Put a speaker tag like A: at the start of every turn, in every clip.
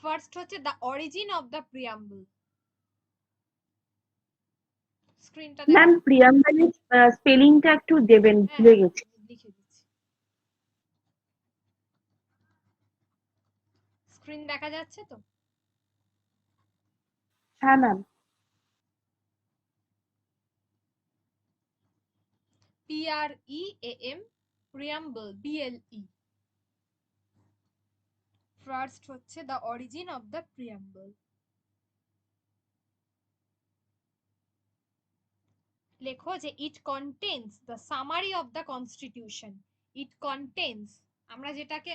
A: First হচ্ছে the origin of the preamble. স্ক্রিনটা
B: ma'am
A: দেখো।
B: প্রিয়াম্বলের স্পেলিংটা একটু দেবেন,
A: হ্যাঁ
B: ভুলে
A: হ্যাঁ
B: গেছি।
A: লিখে দিচ্ছি। স্ক্রিন দেখা যাচ্ছে তো?
B: হ্যাঁ ma'am.
A: PREAM, preamble BLE। First হচ্ছে the origin of the preamble. লেখো যে it contains the summary of the constitution. It contains, আমরা যেটাকে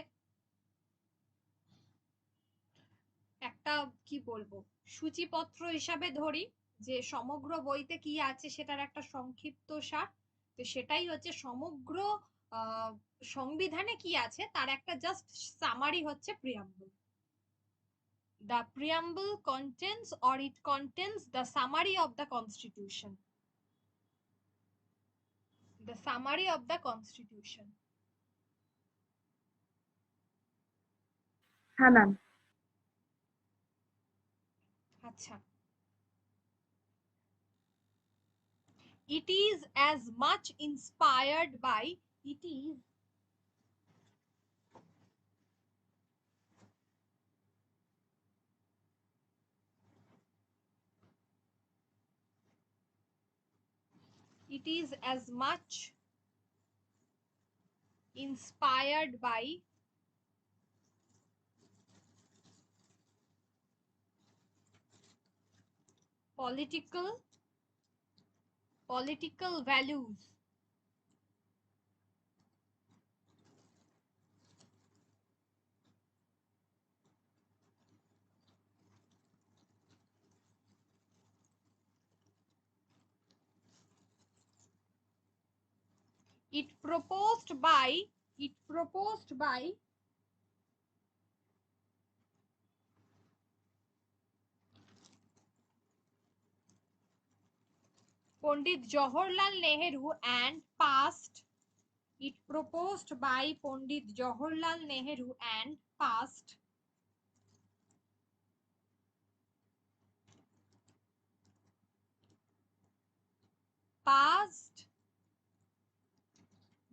A: একটা কি বলবো সূচিপত্র হিসাবে ধরি, যে সমগ্র বইতে কি আছে সেটার একটা সংক্ষিপ্ত সার, তো সেটাই হচ্ছে সমগ্র আহ, সংবিধানে কি আছে তার একটা জাস্ট সামারি হচ্ছে preamble. The preamble contains or it contains the summary of the constitution. The summary of the constitution.
B: হ্যাঁ ম্যাম।
A: আচ্ছা, it is as much inspired by, it is as much inspired by political values it proposed by it proposed by Pandit Jawaharlal Nehru and passed it proposed by Pandit Jawaharlal Nehru and passed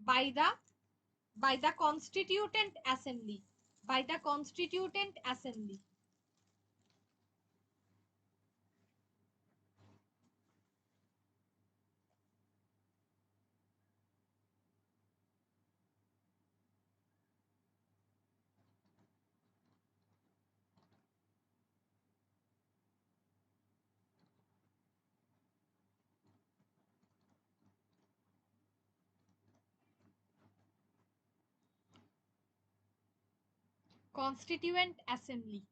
A: by the constituent assembly, by the constituent assembly. Constituent assembly.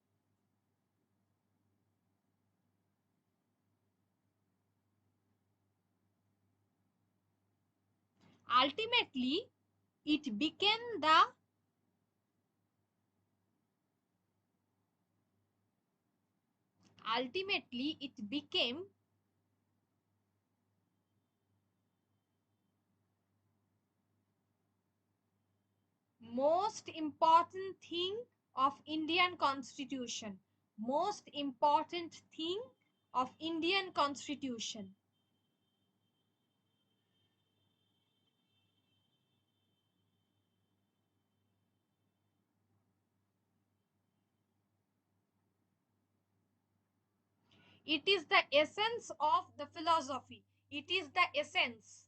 A: Ultimately, it became the ultimately it became most important thing of Indian constitution, most important thing of Indian constitution. It is the essence of the philosophy. It is the essence.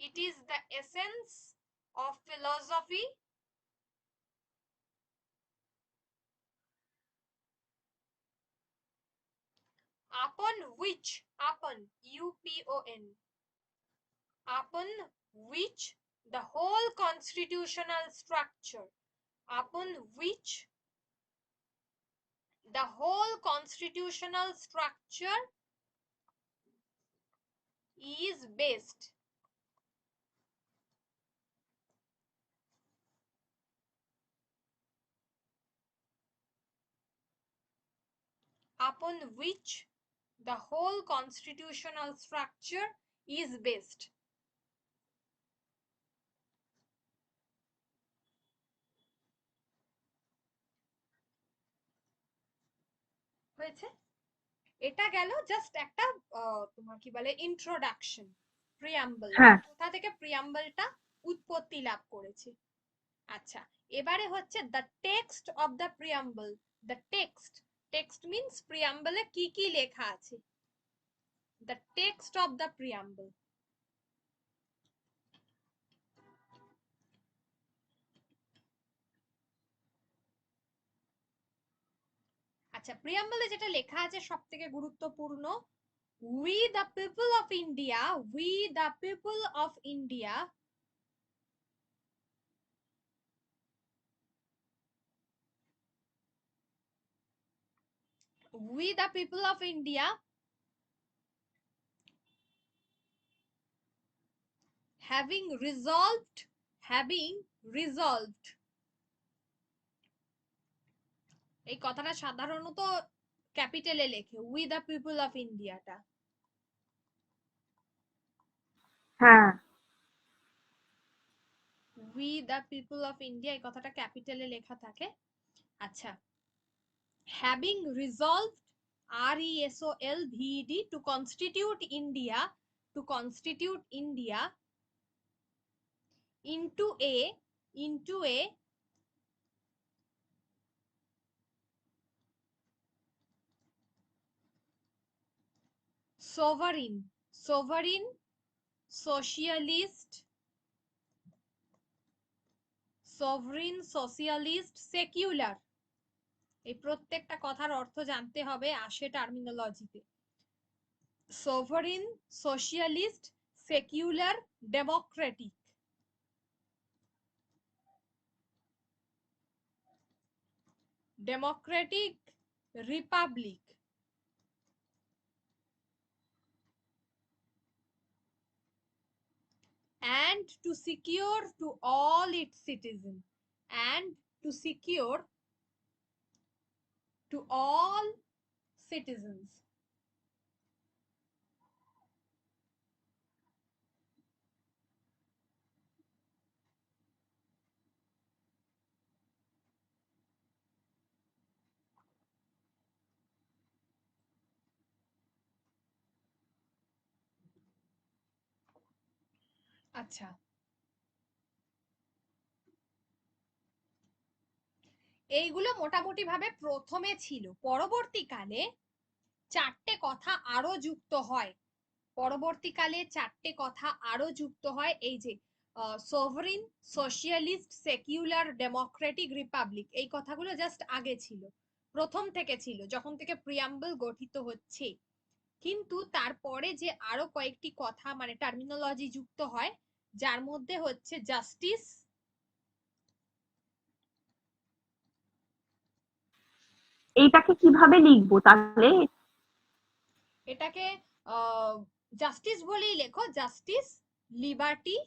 A: It is the essence of philosophy upon which, upon UPON, upon which the whole constitutional structure, upon which the whole constitutional structure is based. Upon which the whole constitutional structure is based. হয়েছে? এটা গেল just একটা তোমার কি বলে introduction, preamble,
B: হ্যাঁ।
A: কোথা থেকে প্রিয়াম্বলটা উৎপত্তি লাভ করেছে। আচ্ছা, এবারে হচ্ছে the text of the preamble. The text, text means প্রিয়াম্বলে কি কি লেখা আছে, the text of the preamble. আচ্ছা, প্রিয়াম্বলে যেটা লেখা আছে সব থেকে গুরুত্বপূর্ণ, we the people of India, we the people of India we the people of India having resolved, এই কথাটা সাধারণত ক্যাপিটালে লেখে, উই দ্য পিপল অফ ইন্ডিয়াটা।
B: হ্যাঁ।
A: We the people of India এই কথাটা ক্যাপিটালে লেখা থাকে। আচ্ছা, having resolved, RESOLVED, two constitute India, two constitute India into a sovereign socialist secular, এই প্রত্যেকটা কথার অর্থ জানতে হবে আসে টার্মিনোলজিতে। sovereign socialist secular democratic, democratic republic, and to secure to all its citizens, and to secure to all citizens. আচ্ছা, এইগুলো মোটামুটি ভাবে প্রথমে ছিল, পরবর্তীকালে চারটে কথা আরো যুক্ত হয়, পরবর্তীকালে চারটে কথা আরো যুক্ত হয়, এই যে sovereign socialist secular Democratic Republic, এই কথাগুলো জাস্ট আগে ছিল, প্রথম থেকে ছিল যখন থেকে প্রিয়াম্বল গঠিত হচ্ছে। কিন্তু তারপরে যে আরো কয়েকটি কথা মানে টার্মিনোলজি যুক্ত হয়, যার মধ্যে হচ্ছে জাস্টিস,
B: এইটাকে কিভাবে লিখবো তাহলে?
A: এটাকে জাস্টিস বলেই লেখো, justice, liberty,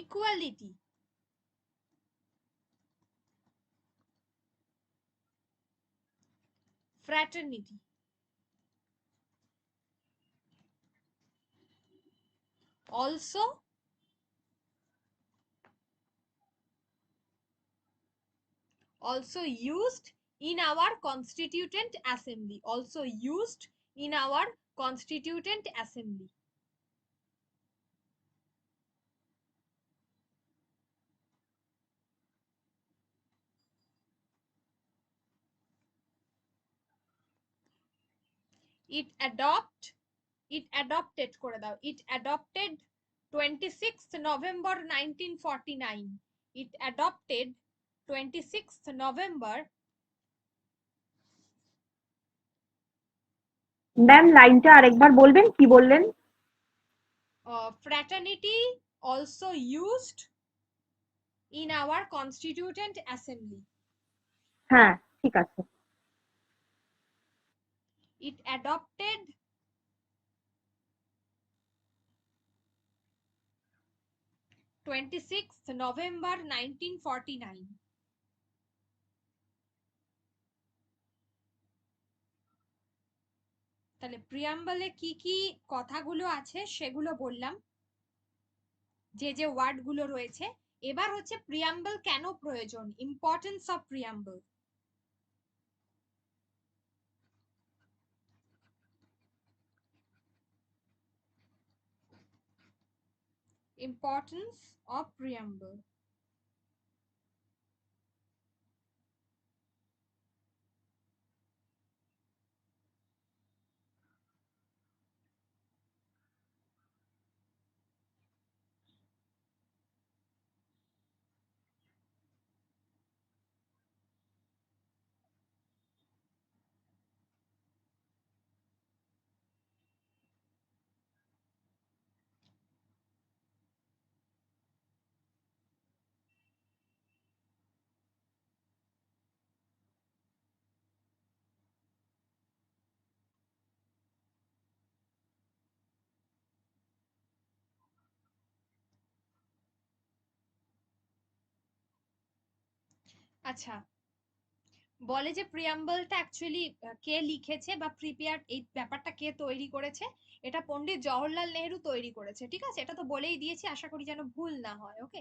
A: equality, fraternity, also used in our constituent assembly, also used in our constituent assembly. it adopted করে দাও, it adopted 26th November 1949, it adopted 26th November।
B: Ma'am লাইনটা আরেকবার বলবেন, কি বললেন?
A: Fraternity also used in our constituent assembly,
B: হ্যাঁ, ঠিক আছে।
A: it adopted 26th November 1949। তাহলে প্রিয়াম্বলে কি কি কথাগুলো আছে সেগুলো বললাম, যে যে ওয়ার্ড গুলো রয়েছে এবার হচ্ছে প্রিয়াম্বল কেন প্রয়োজন, importance of preamble. Importance of preamble. আচ্ছা, বলে যে প্রিয়াম্বলটা অ্যাকচুয়ালি কে লিখেছে বা প্রিপেয়ার, এই ব্যাপারটা কে তৈরি করেছে, এটা পণ্ডিত জওহরলাল নেহেরু তৈরি করেছে, ঠিক আছে, এটা তো বলেই দিয়েছি, আশা করি যেন ভুল না হয়। ওকে,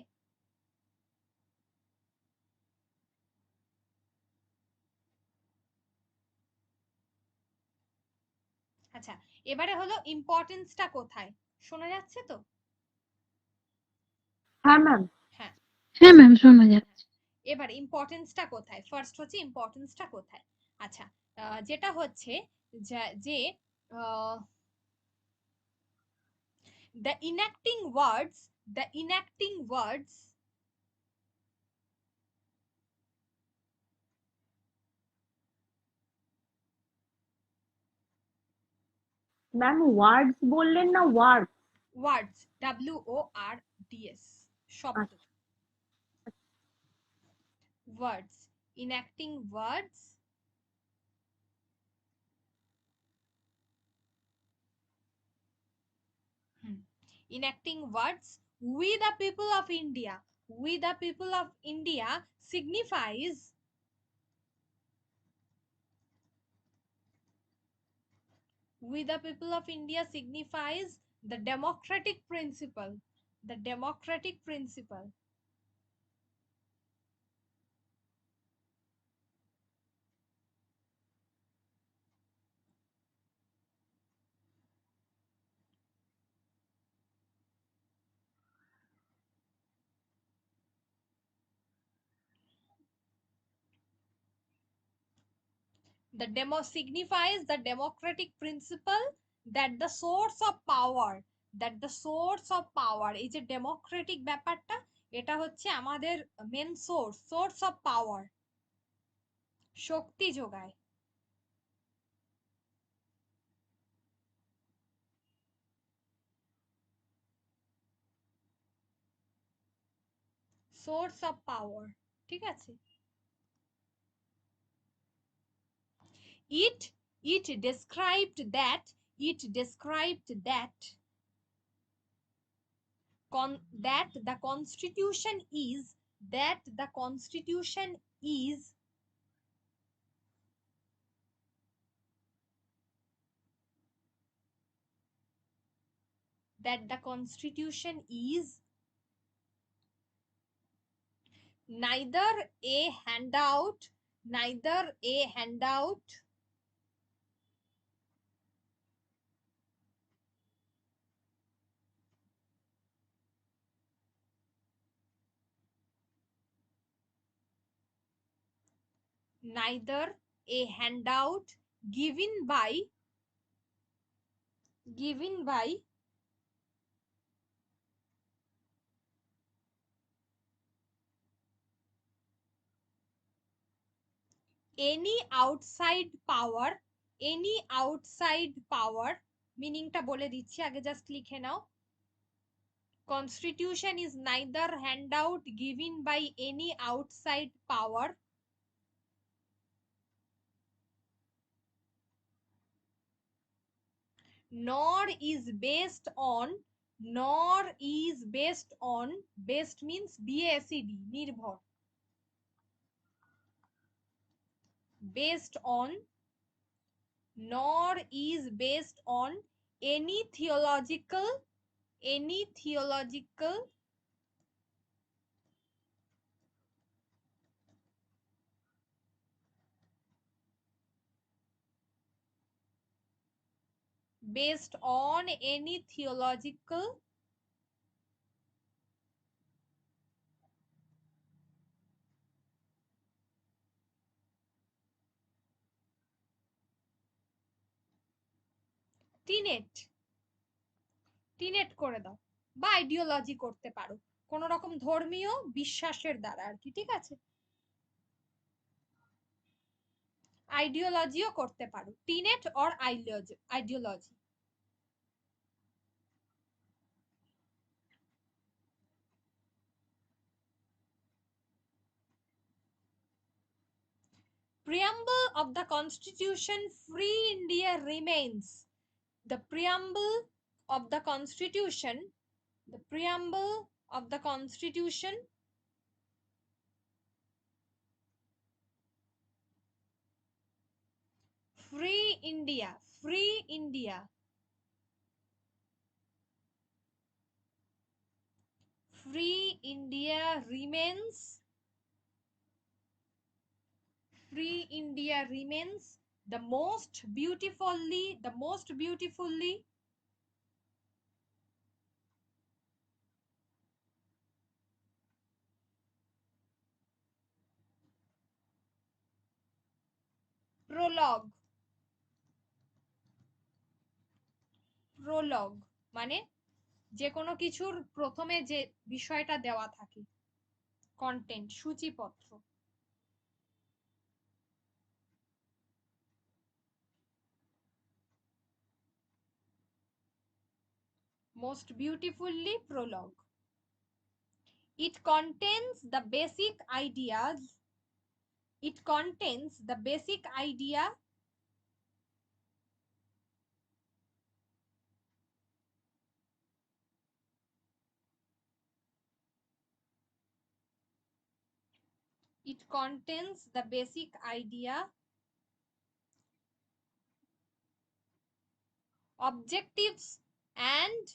A: আচ্ছা, এবারে হলো ইম্পর্টেন্সটা কোথায়, শোনা যাচ্ছে তো?
B: হ্যাঁ ম্যাম।
A: হ্যাঁ,
C: হ্যাঁ ম্যাম, শোনা যাচ্ছে।
A: এবার ইম্পর্টেন্সটা কোথায়, ফার্স্ট হচ্ছে ইম্পর্টেন্সটা কোথায়। আচ্ছা, যেটা হচ্ছে যে the enacting words
B: ম্যাম ওয়ার্ডস বললেন না ওয়ার্ড?
A: words WORDS শব্দ, words, enacting words enacting words we the people of India, we the people of India signifies we the people of India signifies the democratic principle, the democratic principle. The demo signifies the democratic principle that the source of power, that the source of power, এই যে Democratic ব্যাপারটা, এটা হচ্ছে আমাদের main source, source of power, শক্তি যোগায়, source of পাওয়ার, ঠিক আছে। it it described that, it described that that the constitution is, that the constitution is that the constitution is neither a handout, neither a handout neither a handout given by any outside power, any outside power, মিনিংটা বলে দিচ্ছি, আগে just লিখে নাও। Constitution is neither handout given by any outside power nor is based on, nor is based on, based means BASED, নির্ভর, based on, nor is based on any theological, any theological based on any theological টিনেট করে দাও, বা ideology করতে পারো, কোন রকম ধর্মীয় বিশ্বাসের দ্বারা আর কি, ঠিক আছে? আইডিওলজিও করতে পারো, tenet or ideology. Preamble of the Constitution, free India remains. The preamble of the Constitution, the preamble of the Constitution free India, free India, free India remains, free India remains the most beautifully, prologue, prologue মানে যে কোনো কিছুর প্রথমে যে বিষয়টা দেওয়া থাকে, content, সূচিপত্র। Most beautifully, prologue. It contains the basic ideas, it contains the basic idea it contains the basic idea, objectives and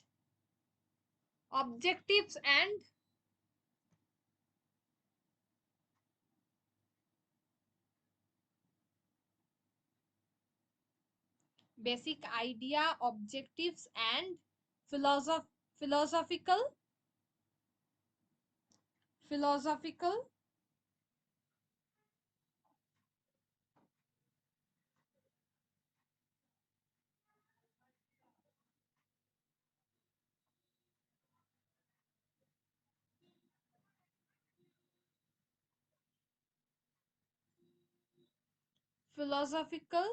A: objectives and basic idea, objectives and philosophical philosophical philosophical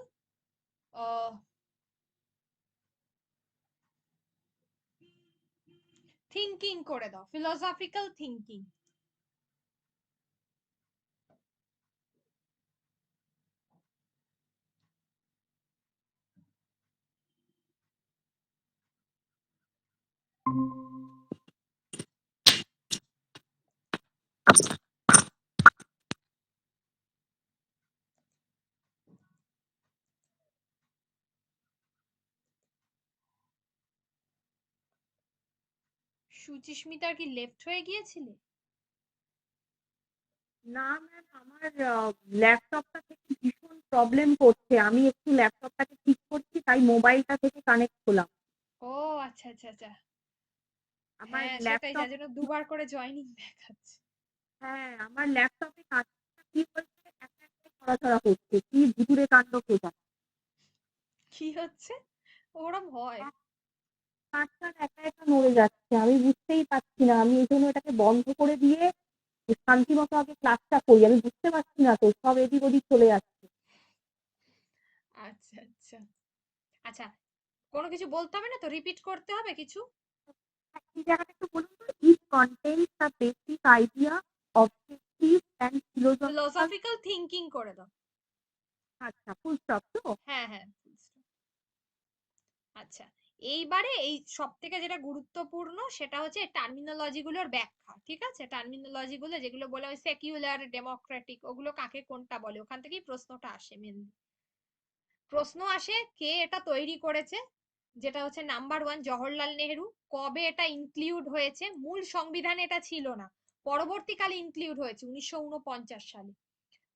A: thinking করে দাও, philosophical thinking. সুচিস্মিতার কি left হয়ে গিয়েছিলে?
B: না ma'am, আমার ল্যাপটপটা থেকে ভীষণ প্রবলেম করছে, আমি একটু ল্যাপটপটাকে ঠিক করছি, তাই মোবাইলটা থেকে কানেক্ট করলাম।
A: ও আচ্ছা আচ্ছা আচ্ছা,
B: আমার
A: হ্যাঁ সেটাই,
B: ল্যাপটপ,
A: যার জন্য দুবার করে জয়েনিং দেখাচ্ছে।
B: হ্যাঁ আমার ল্যাপটপে কাজটা কি হয়েছে, একা একাই নড়াচড়া করছে, কি ভুতুরে কাণ্ড কে জানে।
A: কি হচ্ছে? ওরম হয়।
B: কাজটা একা একা নড়ে যাচ্ছে, আমি বুঝতেই পারছি না, আমি এই জন্য এটাকে বন্ধ করে দিয়ে শান্তি মতো আগে ক্লাসটা করি, আমি বুঝতে পারছি না তো, সব এদিক ওদিক চলে যাচ্ছে।
A: আচ্ছা আচ্ছা আচ্ছা, কোনো কিছু বলতে হবে না তো, রিপিট করতে হবে কিছু?
B: এই জায়গাটা একটু বলুন তো, it contains the basic idea, objective and philosophical.
A: Philosophical thinking করে দাও।
B: আচ্ছা, ফুল স্টপ তো?
A: হ্যাঁ হ্যাঁ, আচ্ছা। এইবারে এই সব থেকে যেটা গুরুত্বপূর্ণ সেটা হচ্ছে টার্মিনোলজি গুলোর ব্যাখ্যা, ঠিক আছে? টার্মিনোলজি গুলো যেগুলো বলে ওই সেকুলার, ডেমোক্রেটিক, ওগুলো কাকে কোনটা বলে, ওখান থেকেই প্রশ্নটা আসে মেনলি। প্রশ্ন আসে কে এটা তৈরি করেছে, যেটা হচ্ছে নাম্বার ওয়ান জওহরলাল নেহেরু। কবে এটা ইনক্লুড হয়েছে, মূল সংবিধানে এটা ছিল না, পরবর্তীকালে ইনক্লুড হয়েছে 1949 সালে।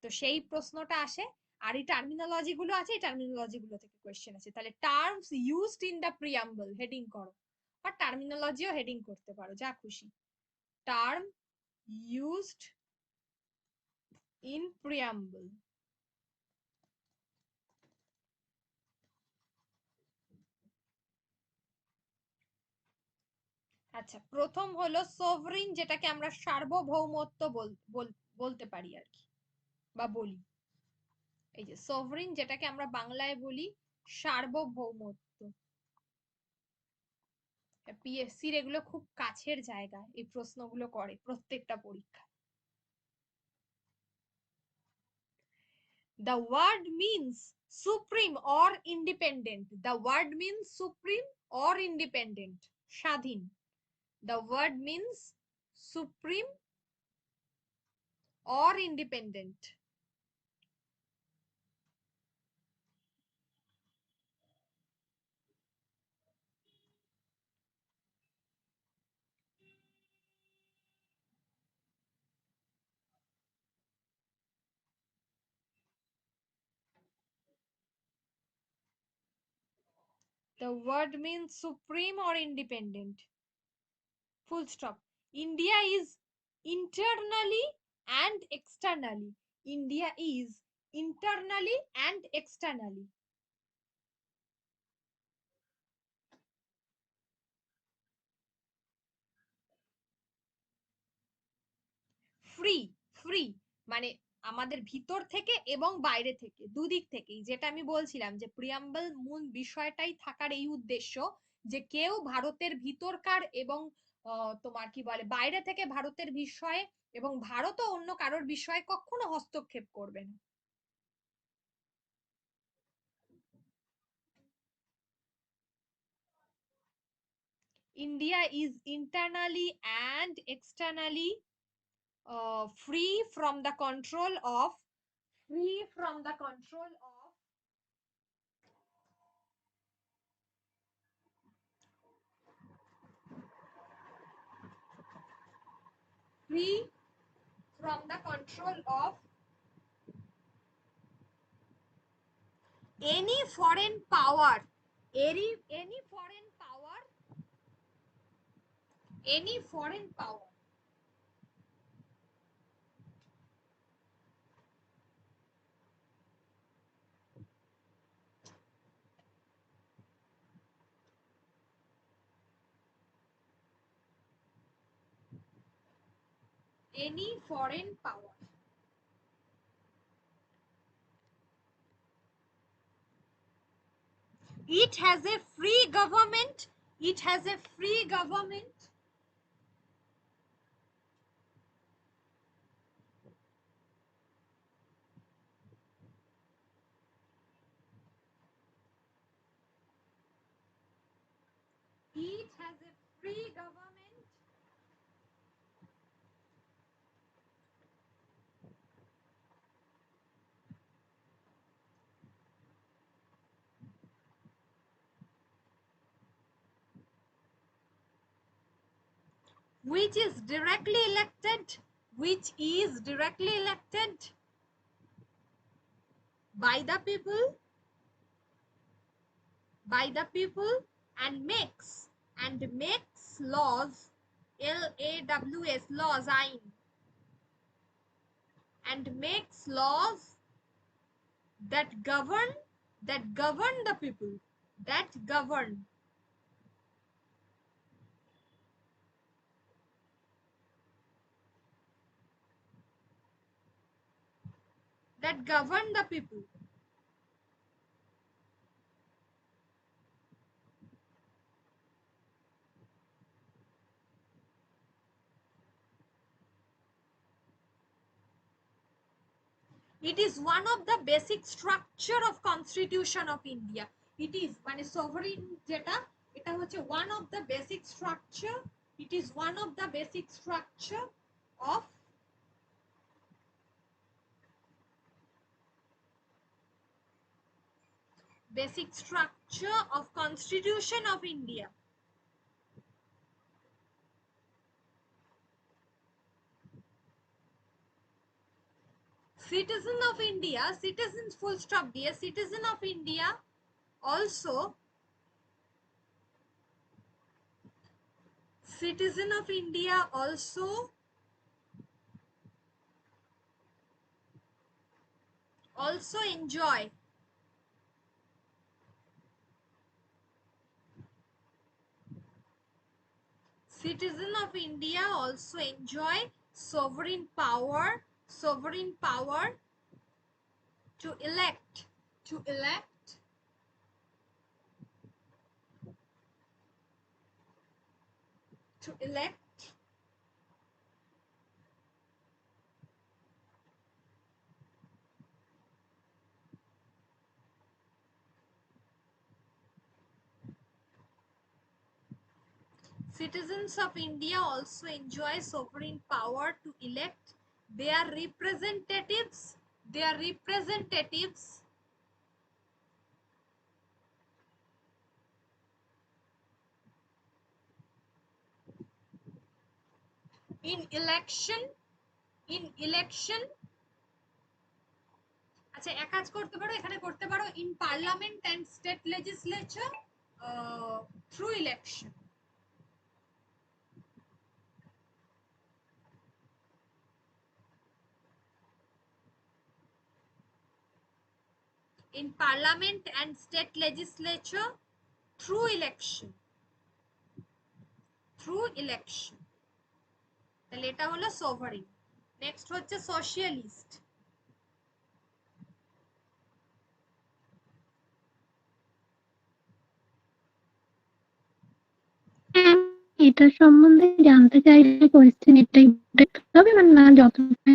A: তো সেই প্রশ্নটা আসে। আর এই টার্মিনোলজি গুলো আছে, এই টার্মিনোলজি গুলো থেকে কোয়েশ্চেন আছে। তাহলে terms used in the preamble heading করো, বা টার্মিনোলজিও হেডিং করতে পারো, যা খুশি। Term used in preamble. আচ্ছা, প্রথম হলো সোভরিন, যেটাকে আমরা সার্বভৌমত্ব বলতে পারি আর কি, বা বলি। এই যে সোভরিন, যেটাকে আমরা বাংলায় বলি সার্বভৌমত্ব। পিএসসির এগুলো খুব কাছের জায়গা, এই প্রশ্নগুলো করে প্রত্যেকটা পরীক্ষা। The word means supreme or independent. The word means supreme or independent. স্বাধীন। The word means supreme or independent. The word means supreme or independent. Full stop. India is internally and externally. India is internally and externally free. Free মানে আমাদের ভিতর থেকে এবং বাইরে থেকে, দুদিক থেকেই। যেটা আমি বলছিলাম যে প্রিয়াম্বল মূল বিষয়টাই থাকার এই উদ্দেশ্য যে কেউ ভারতের ভিতরকার এবং তোমার কি বলে বাইরে থেকে ভারতের বিষয়ে এবং ভারতও অন্য কারোর বিষয়ে কখনো হস্তক্ষেপ করবে না। India is internally and externally free from the control of free from the control of free from the control of any foreign power, any foreign power, any foreign power, any foreign power. It has a free government. It has a free government. It has a free government which is directly elected, which is directly elected by the people, and makes laws, LAWS, laws, ain, and makes laws that govern the people, that govern the people. It is one of the basic structure of constitution of India. It is মানে sovereign যেটা, এটা হচ্ছে one of the basic structure. It is one of the basic structure of constitution of India. citizen of India, citizen full stop দিয়ে citizen of India also, citizen of India also enjoy citizen of India also enjoy sovereign power to elect citizens of India also enjoy sovereign power to elect their representatives in election আচ্ছা এক কাজ করতে পারো, এখানে করতে পারো in parliament and state legislature through election, in parliament and state legislature through election তাহলে এটা হলো sovereign। নেক্সট হচ্ছে socialist,
C: হ্যাঁ, এটা সম্বন্ধে জানতে চাইলে কোয়েশ্চেন এটাই দেখতে হবে, মানে না যতটা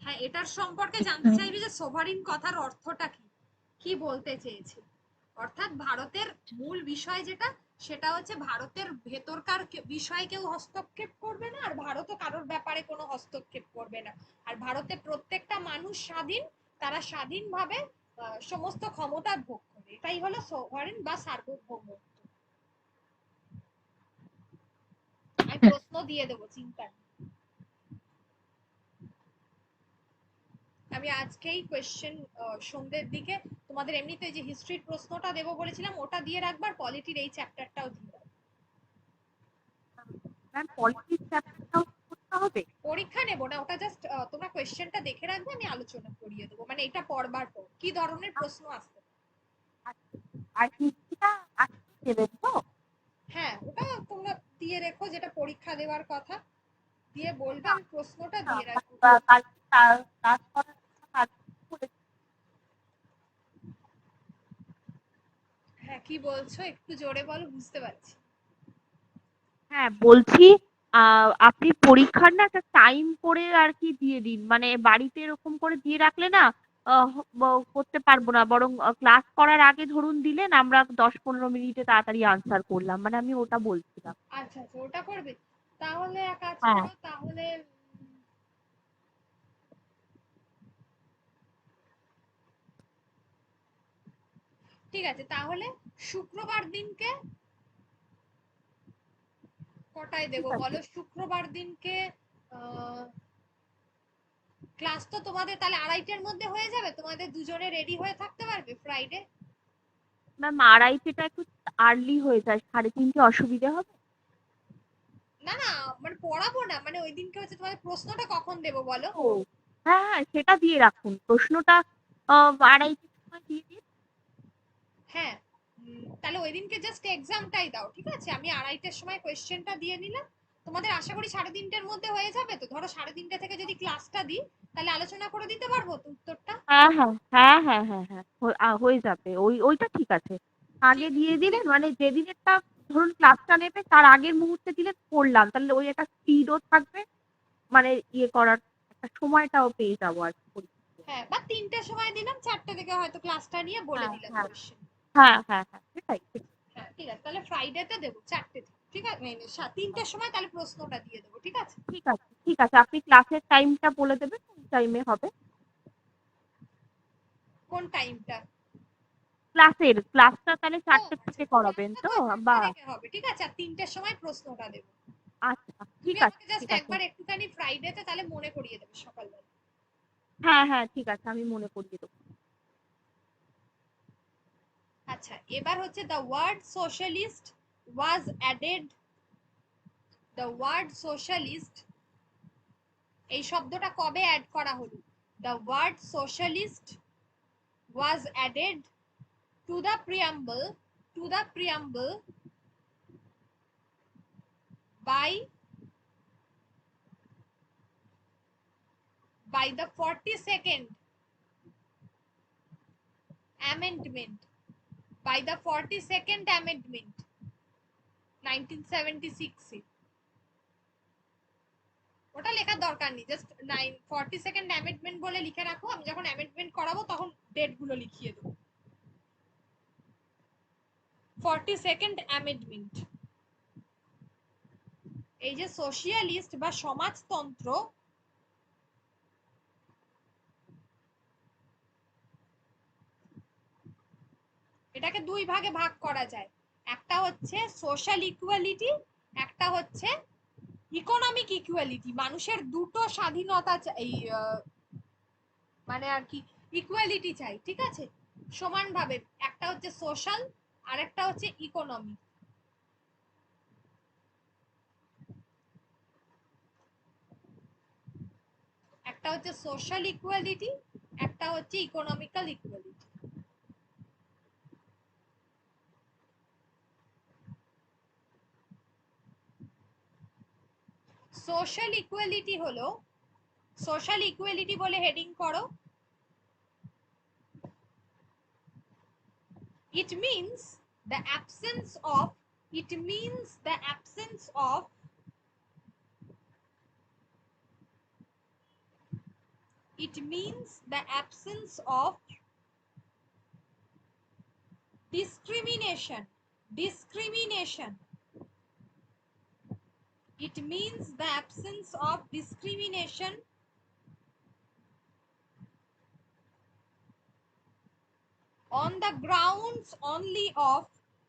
A: হ্যাঁ এটার সম্পর্কে জানতে চাইবি যে সোভারিন কথার অর্থটা কি, কি বলতে চেয়েছে। অর্থাৎ ভারতের মূল বিষয় যেটা সেটা হচ্ছে ভারতের ভেতরকার বিষয়ে কেউ হস্তক্ষেপ করবে না, আর ভারতও কারোর ব্যাপারে কোনো হস্তক্ষেপ করবে না, আর ভারতে প্রত্যেকটা মানুষ স্বাধীন, তারা স্বাধীনভাবে সমস্ত ক্ষমতা ভোগ করে, এটাই হলো সোভারিন বা সার্বভৌমত্ব। আমি প্রশ্ন দিয়ে দেবো, চিন্তা নেই। আমি আজকেই কোয়েশ্চেন সন্ধ্যের দিকে তোমাদের এমনিতে যে হিস্ট্রির প্রশ্নটা দেবো বলেছিলাম ওটা দিয়ে রাখবার, পলিটির এই চ্যাপ্টারটাও দিয়ে রাখবো।
B: ম্যাম পলিটিক্স চ্যাপ্টারটাও করতে হবে?
A: পরীক্ষা নেব না, ওটা জাস্ট তোমরা কোয়েশ্চেনটা দেখে রাখবে, আমি আলোচনা করিয়ে দেবো, মানে এটা পড়বার পর কি ধরনের প্রশ্ন আসবে।
B: আর হিস্ট্রিটা আজকে দেবেন তো?
A: হ্যাঁ ওটা তোমরা দিয়ে রেখো, যেটা পরীক্ষা দেওয়ার কথা দিয়ে বলবে, আমি প্রশ্নটা দিয়ে রাখবো।
B: কালকে ক্লাস করার
A: হ্যাঁ কি বলছো, একটু জোরে বলো, বুঝতে পারছি।
B: হ্যাঁ বলছি আপনি পরীক্ষার না একটা টাইম করে আর কি দিয়ে দিন, মানে বাড়িতে এরকম করে দিয়ে রাখলে না করতে পারবো না, বরং ক্লাস করার আগে ধরুন দিলেন, আমরা 10-15 মিনিটে তাড়াতাড়ি আনসার করলাম, মানে আমি ওটা বলছিলাম।
A: আচ্ছা আচ্ছা ওটা করবে, তাহলে এক কাজ
B: হ্যাঁ
A: করো, তাহলে ঠিক আছে, তাহলে শুক্রবার দিনকে কটায় দেবো
B: ঠিক আছে।
A: বলো, শুক্রবার দিনকে ক্লাস তো তোমাদের তাহলে 2:30টার মধ্যে হয়ে যাবে, তোমাদের দুজনে রেডি হয়ে থাকতে পারবে ফ্রাইডে?
B: ম্যাম 2:30টা একটু আর্লি হয়ে যায়, 3:30 অসুবিধা হবে?
A: না না মানে পড়াবো না, মানে ওই দিনকে হচ্ছে তোমাদের প্রশ্নটা কখন দেবো বলো।
B: ও হ্যাঁ হ্যাঁ সেটা দিয়ে রাখুন, প্রশ্নটা 2:30টার সময় দিয়ে দিন।
A: হ্যাঁ তাহলে ওই দিনকে জাস্ট এক্সামটাই দাও, ঠিক আছে, আমি 2:30টার সময় কোয়েশ্চেনটা দিয়ে নিলাম, তোমাদের আশা করি 3:30টার মধ্যে হয়ে যাবে তো, ধরো 3:30টা থেকে যদি ক্লাসটা দিই তাহলে আলোচনা করে দিতে পারবো তো উত্তরটা।
B: হ্যাঁ হ্যাঁ হ্যাঁ হ্যাঁ হ্যাঁ হ্যাঁ হয়ে যাবে, ওইটা ঠিক আছে। আগে
A: ঠিক
B: দিয়ে দিলেন, মানে যেদিনেরটা ধরুন ক্লাসটা নেবে তার আগের মুহূর্তে দিলে পড়লাম, তাহলে ওই একটা স্পিডও থাকবে, মানে ইয়ে করার একটা সময়টাও পেয়ে যাবো আর কি।
A: হ্যাঁ বা 3টের সময় দিলাম, 4টে থেকে হয়তো ক্লাসটা নিয়ে বলে
B: হ্যাঁ
A: দিলাম
B: হ্যাঁ
A: কোয়েশ্চেন।
B: হ্যাঁ হ্যাঁ হ্যাঁ সেটাই ঠিক।
A: হ্যাঁ ঠিক আছে, তাহলে ফ্রাইডেতে দেবো 4টে থেকে, ঠিক আছে, 3টের সময় তাহলে প্রশ্নটা দিয়ে দেবো, ঠিক আছে।
B: ঠিক আছে ঠিক আছে, আপনি ক্লাসের টাইমটা বলে দেবেন, কোন টাইমে হবে
A: কোন টাইমটা?
B: ক্লাসটা তাহলে
A: ও
B: 4টে
A: আচ্ছা,
B: থেকে করাবেন
A: ক্লাসটা
B: তো?
A: তো 4টে
B: বা
A: থেকে হবে, ঠিক আছে, আর 3টের সময় প্রশ্নটা দেবো।
B: আচ্ছা
A: তুমি
B: ঠিক আছে
A: আমাকে জাস্ট
B: ঠিক আছে।
A: একবার একটুখানি ফ্রাইডেতে তাহলে মনে করিয়ে দেবে সকালবেলা।
B: হ্যাঁ হ্যাঁ ঠিক আছে, আমি মনে করিয়ে দেবো।
A: আচ্ছা, এবার হচ্ছে the word socialist was added. The word socialist এই শব্দটা কবে অ্যাড করা হলো? The word socialist was added to the preamble, to the preamble by the 42nd amendment, by the 42nd amendment 1976 এ। ওটা লেখার দরকার নেই, জাস্ট 42nd amendment বলে লিখে রাখো, আমি যখন amendment করাবো তখন ডেট গুলো লিখিয়ে দেবো। 42nd amendment। এই যে সোশিয়ালিস্ট বা সমাজতন্ত্র, এটাকে দুই ভাগে ভাগ করা যায়। একটা হচ্ছে সোশ্যাল ইকুয়ালিটি, একটা হচ্ছে ইকোনমিক ইকুয়ালিটি। মানুষের দুটো স্বাধীনতা এই মানে আর কি ইকুয়ালিটি চাই, ঠিক আছে, সমানভাবে। একটা হচ্ছে সোশ্যাল আর একটা হচ্ছে ইকোনমিক। একটা হচ্ছে সোশ্যাল ইকুয়ালিটি, একটা হচ্ছে ইকোনমিক্যাল ইকুয়ালিটি। সোশ্যাল ইকুয়ালিটি হলো, সোশ্যাল ইকুয়ালিটি বলে হেডিং করো। It means the absence of, it means the absence of, it means the absence of discrimination, discrimination. It means the absence of discrimination on the grounds only of,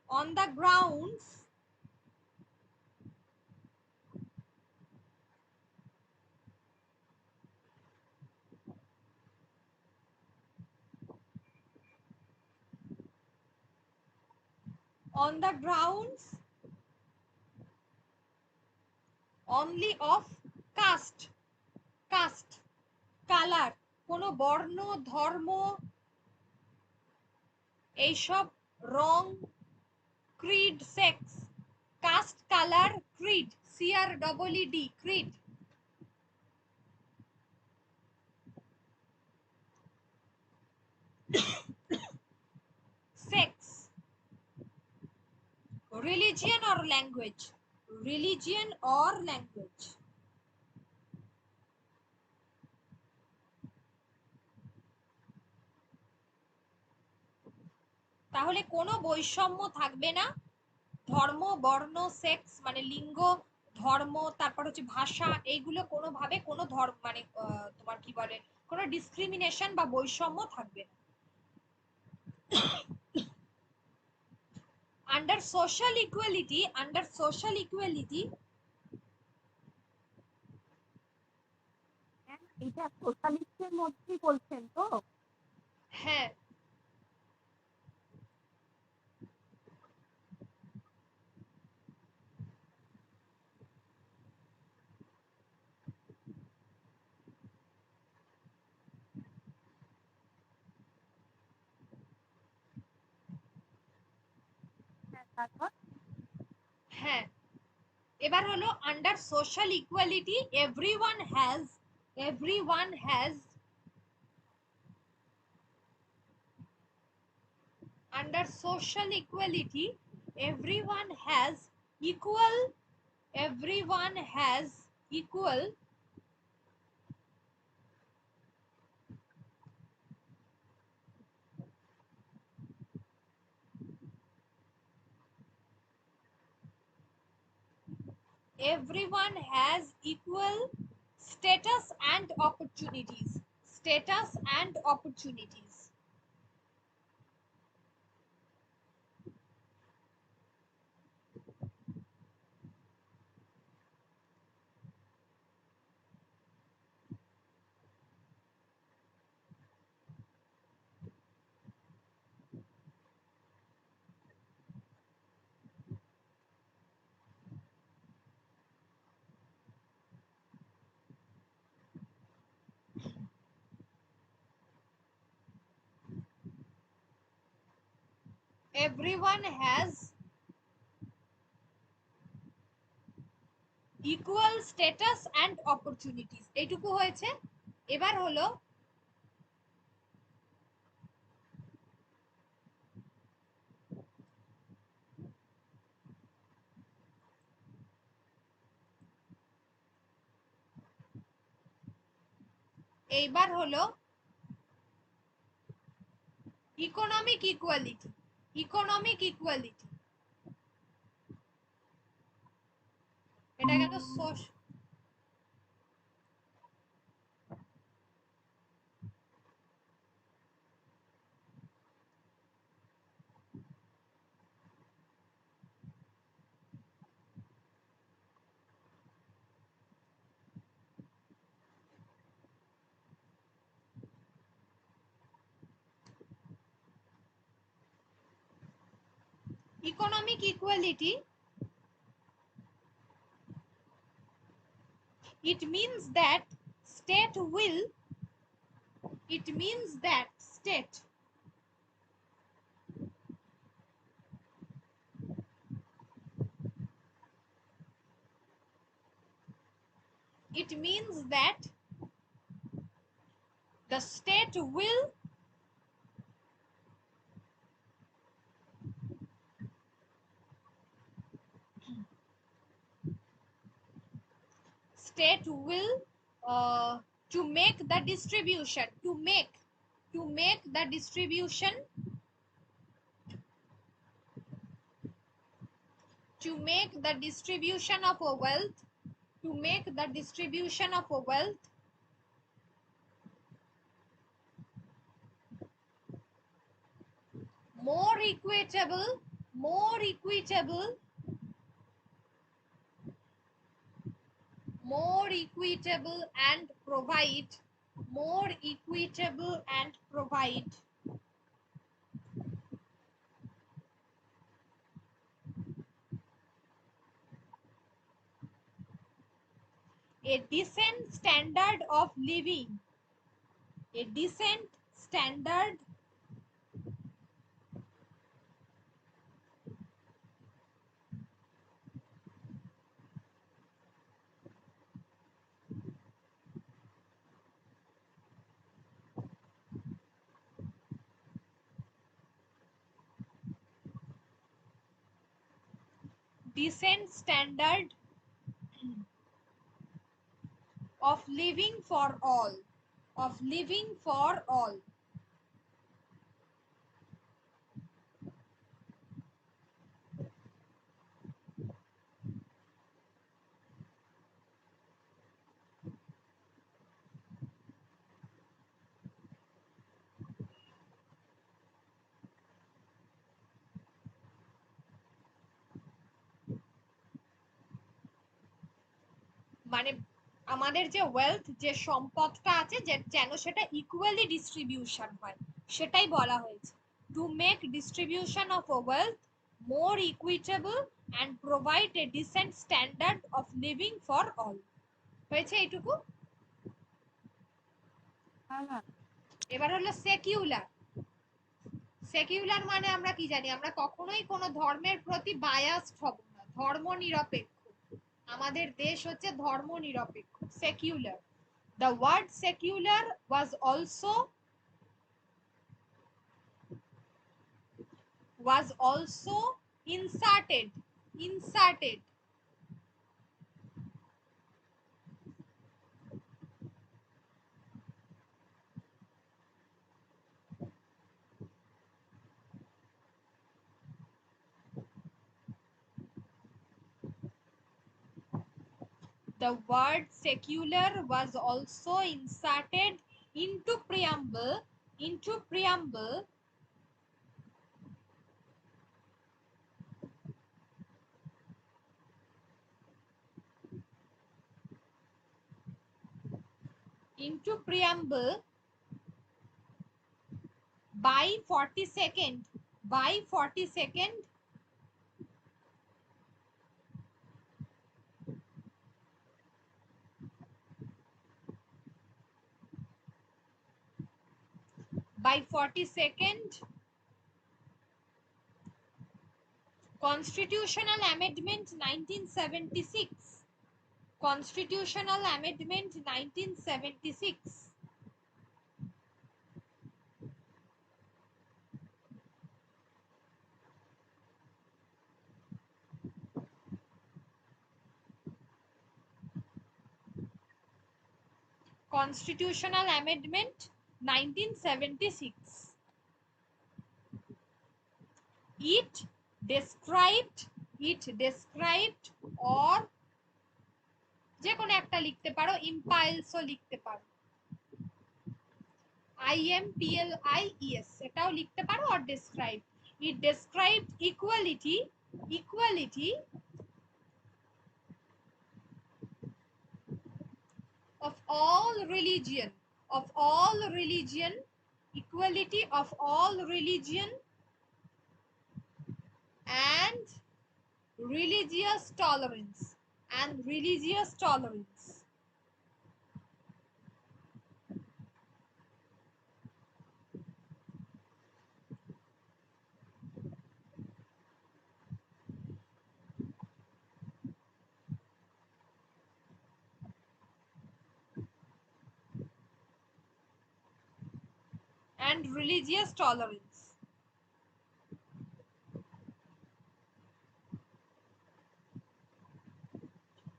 A: on the grounds on the grounds only of caste, caste, colour, কোনো বর্ণ, ধর্ম, এইসব, রং, creed, sex, caste, colour, creed, CREED, creed, sex, religion or language, religion or language. তাহলে কোনো বৈষম্য থাকবে না। ধর্ম, বর্ণ, সেক্স মানে লিঙ্গ, ধর্ম, তারপর হচ্ছে ভাষা, এইগুলো কোনোভাবে কোনো ধর্ম মানে তোমার কি বলে কোনো ডিসক্রিমিনেশন বা বৈষম্য থাকবে না। Under social equality, under social equality,
B: এটা সোশ্যালিস্টের মধ্যেই বলছেন তো?
A: হ্যাঁ,
B: তারপর
A: হ্যাঁ, এবার হলো under social equality everyone has, everyone has, under social equality everyone has equal, everyone has equal everyone has equal status and opportunities, status and opportunities। everyone has equal status and opportunities, এইটুকু হয়েছে। এবার হলো এইবার হলো economic equality. Economic equality এটা গেল economic equality. It means that state will, it means that state it means that the state will state will to make the distribution, to make the distribution, to make the distribution of a wealth, to make the distribution of a wealth more equitable, more equitable, more equitable and provide, more equitable and provide a decent standard of living, a decent standard decent standard of living for all, of living for all. মানে আমাদের যে wealth, যে সম্পদটা আছে, যে যেন সেটা equally distribution হয়, সেটাই বলা হয়েছে। To make distribution of wealth more equitable and provide a dissent standard of living for all. হয়েছে এইটুকু। এবার হলো সেকিউলার। সেকিউলার মানে আমরা কি জানি? আমরা কখনোই কোনো ধর্মের প্রতি বায়াসড হব না, ধর্ম নিরপেক্ষ। আমাদের দেশ হচ্ছে ধর্ম নিরপেক্ষ, secular. The word secular was also inserted the word secular was also inserted into preamble by 42nd by 42nd Constitutional Amendment 1976. Constitutional Amendment 1976. Constitutional Amendment 1976. It described or যে কোনো একটা লিখতে পারো, ইম্পাইলসও লিখতে পারো, IMPLIES এটাও লিখতে পারো, or described. It described equality of all religion, equality of all religion and religious tolerance. And religious tolerance.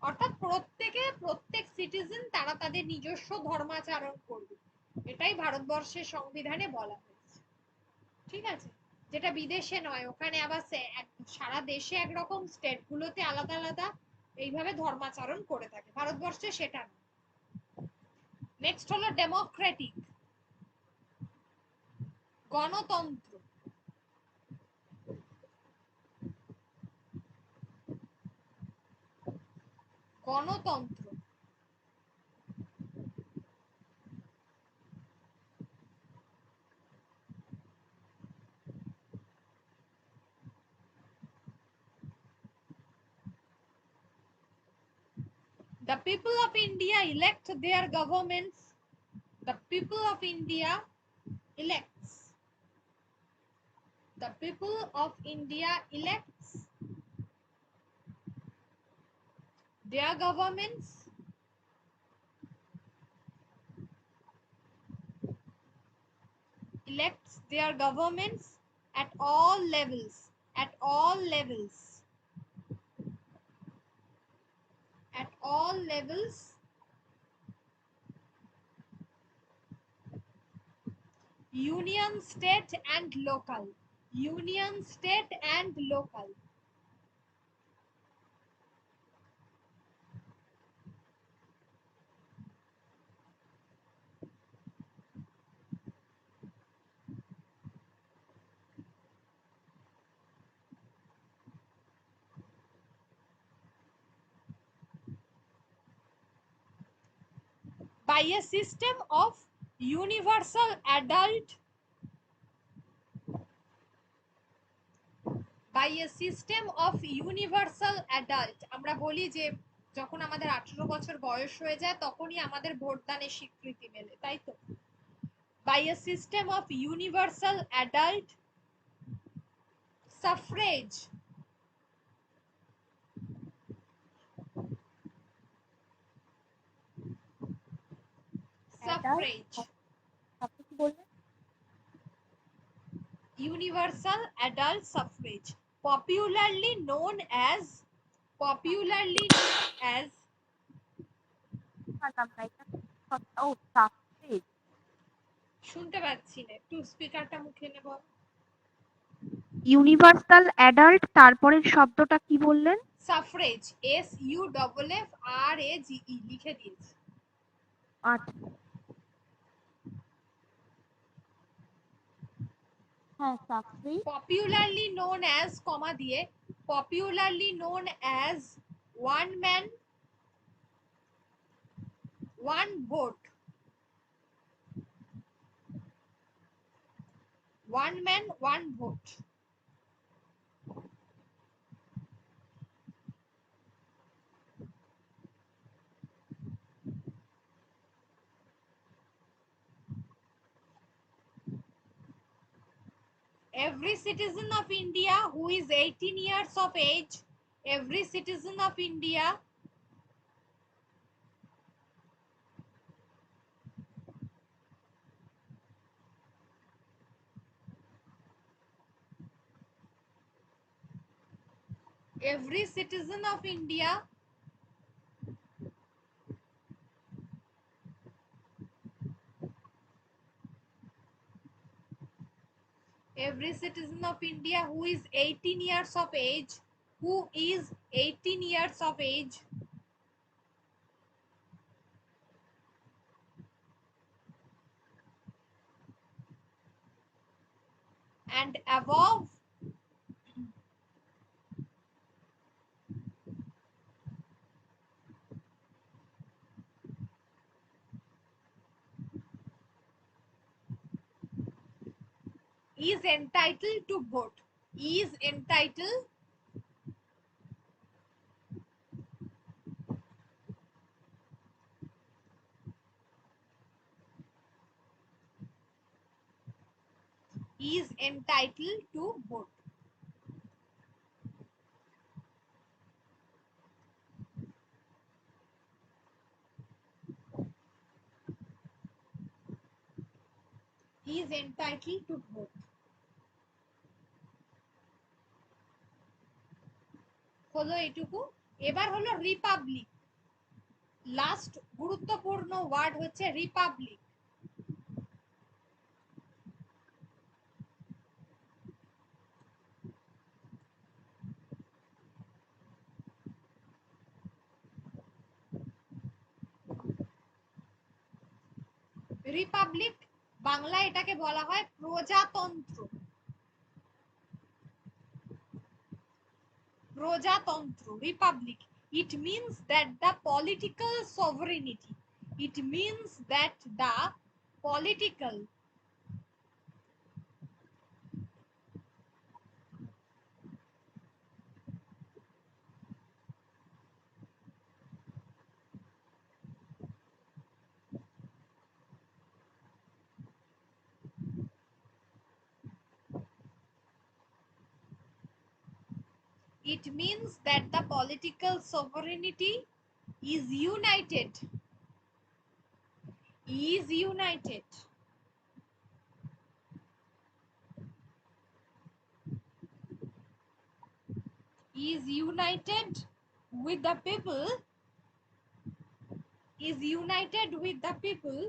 A: অর্থাৎ প্রত্যেক সিটিজেন তারা তাদের নিজস্ব ধর্মাচরণ করবে, এটাই ভারতবর্ষের সংবিধানে বলা হয়েছে। ঠিক আছে, যেটা বিদেশে নয়, ওখানে আবার সারা দেশে একরকম, স্টেট গুলোতে আলাদা আলাদা এইভাবে ধর্মাচরণ করে থাকে। ভারতবর্ষে সেটা না। নেক্সট হলো ডেমোক্রেটিক, গণতন্ত্র। গণতন্ত্র The people of India elect their governments. The people of India elects. The people of India elects their governments at all levels. At all levels. Union, state and local. By a system of universal adult আমরা বলি যে যখন আমাদের 18 বছর বয়স হয়ে যায় তখনই আমাদের ভোটদানের স্বীকৃতি মেলে, তাই তো? By a system of universal adult suffrage. Universal adult suffrage, popularly known as শুনতে পাচ্ছি না, একটু স্পিকারটা মুখে নেব।
B: ইউনিভার্সাল অ্যাডাল্ট, তারপরের শব্দটা কি বললেন?
A: সাফরেজ, SUFFRAGE লিখে দিয়েছি।
B: আচ্ছা, হ্যাঁ, সাফরেজ।
A: Popularly known as, কমা দিয়ে, popularly known as one man one vote. One man one vote. Every citizen of India who is 18 years of age, every citizen of India every citizen of India every citizen of India who is 18 years of age, who is 18 years of age and above is entitled to vote, is entitled is entitled to vote. He is entitled to vote. হলো এটুকু। এবার হলো Republic. Last গুরুত্বপূর্ণ word হচ্ছে Republic. Republic বাংলায় এটাকে বলা হয় প্রজাতন্ত্র। প্রজাতন্ত্র, Republic. It means that the political sovereignty, it means that the political it means that the political sovereignty is united, is united is united with the people, is united with the people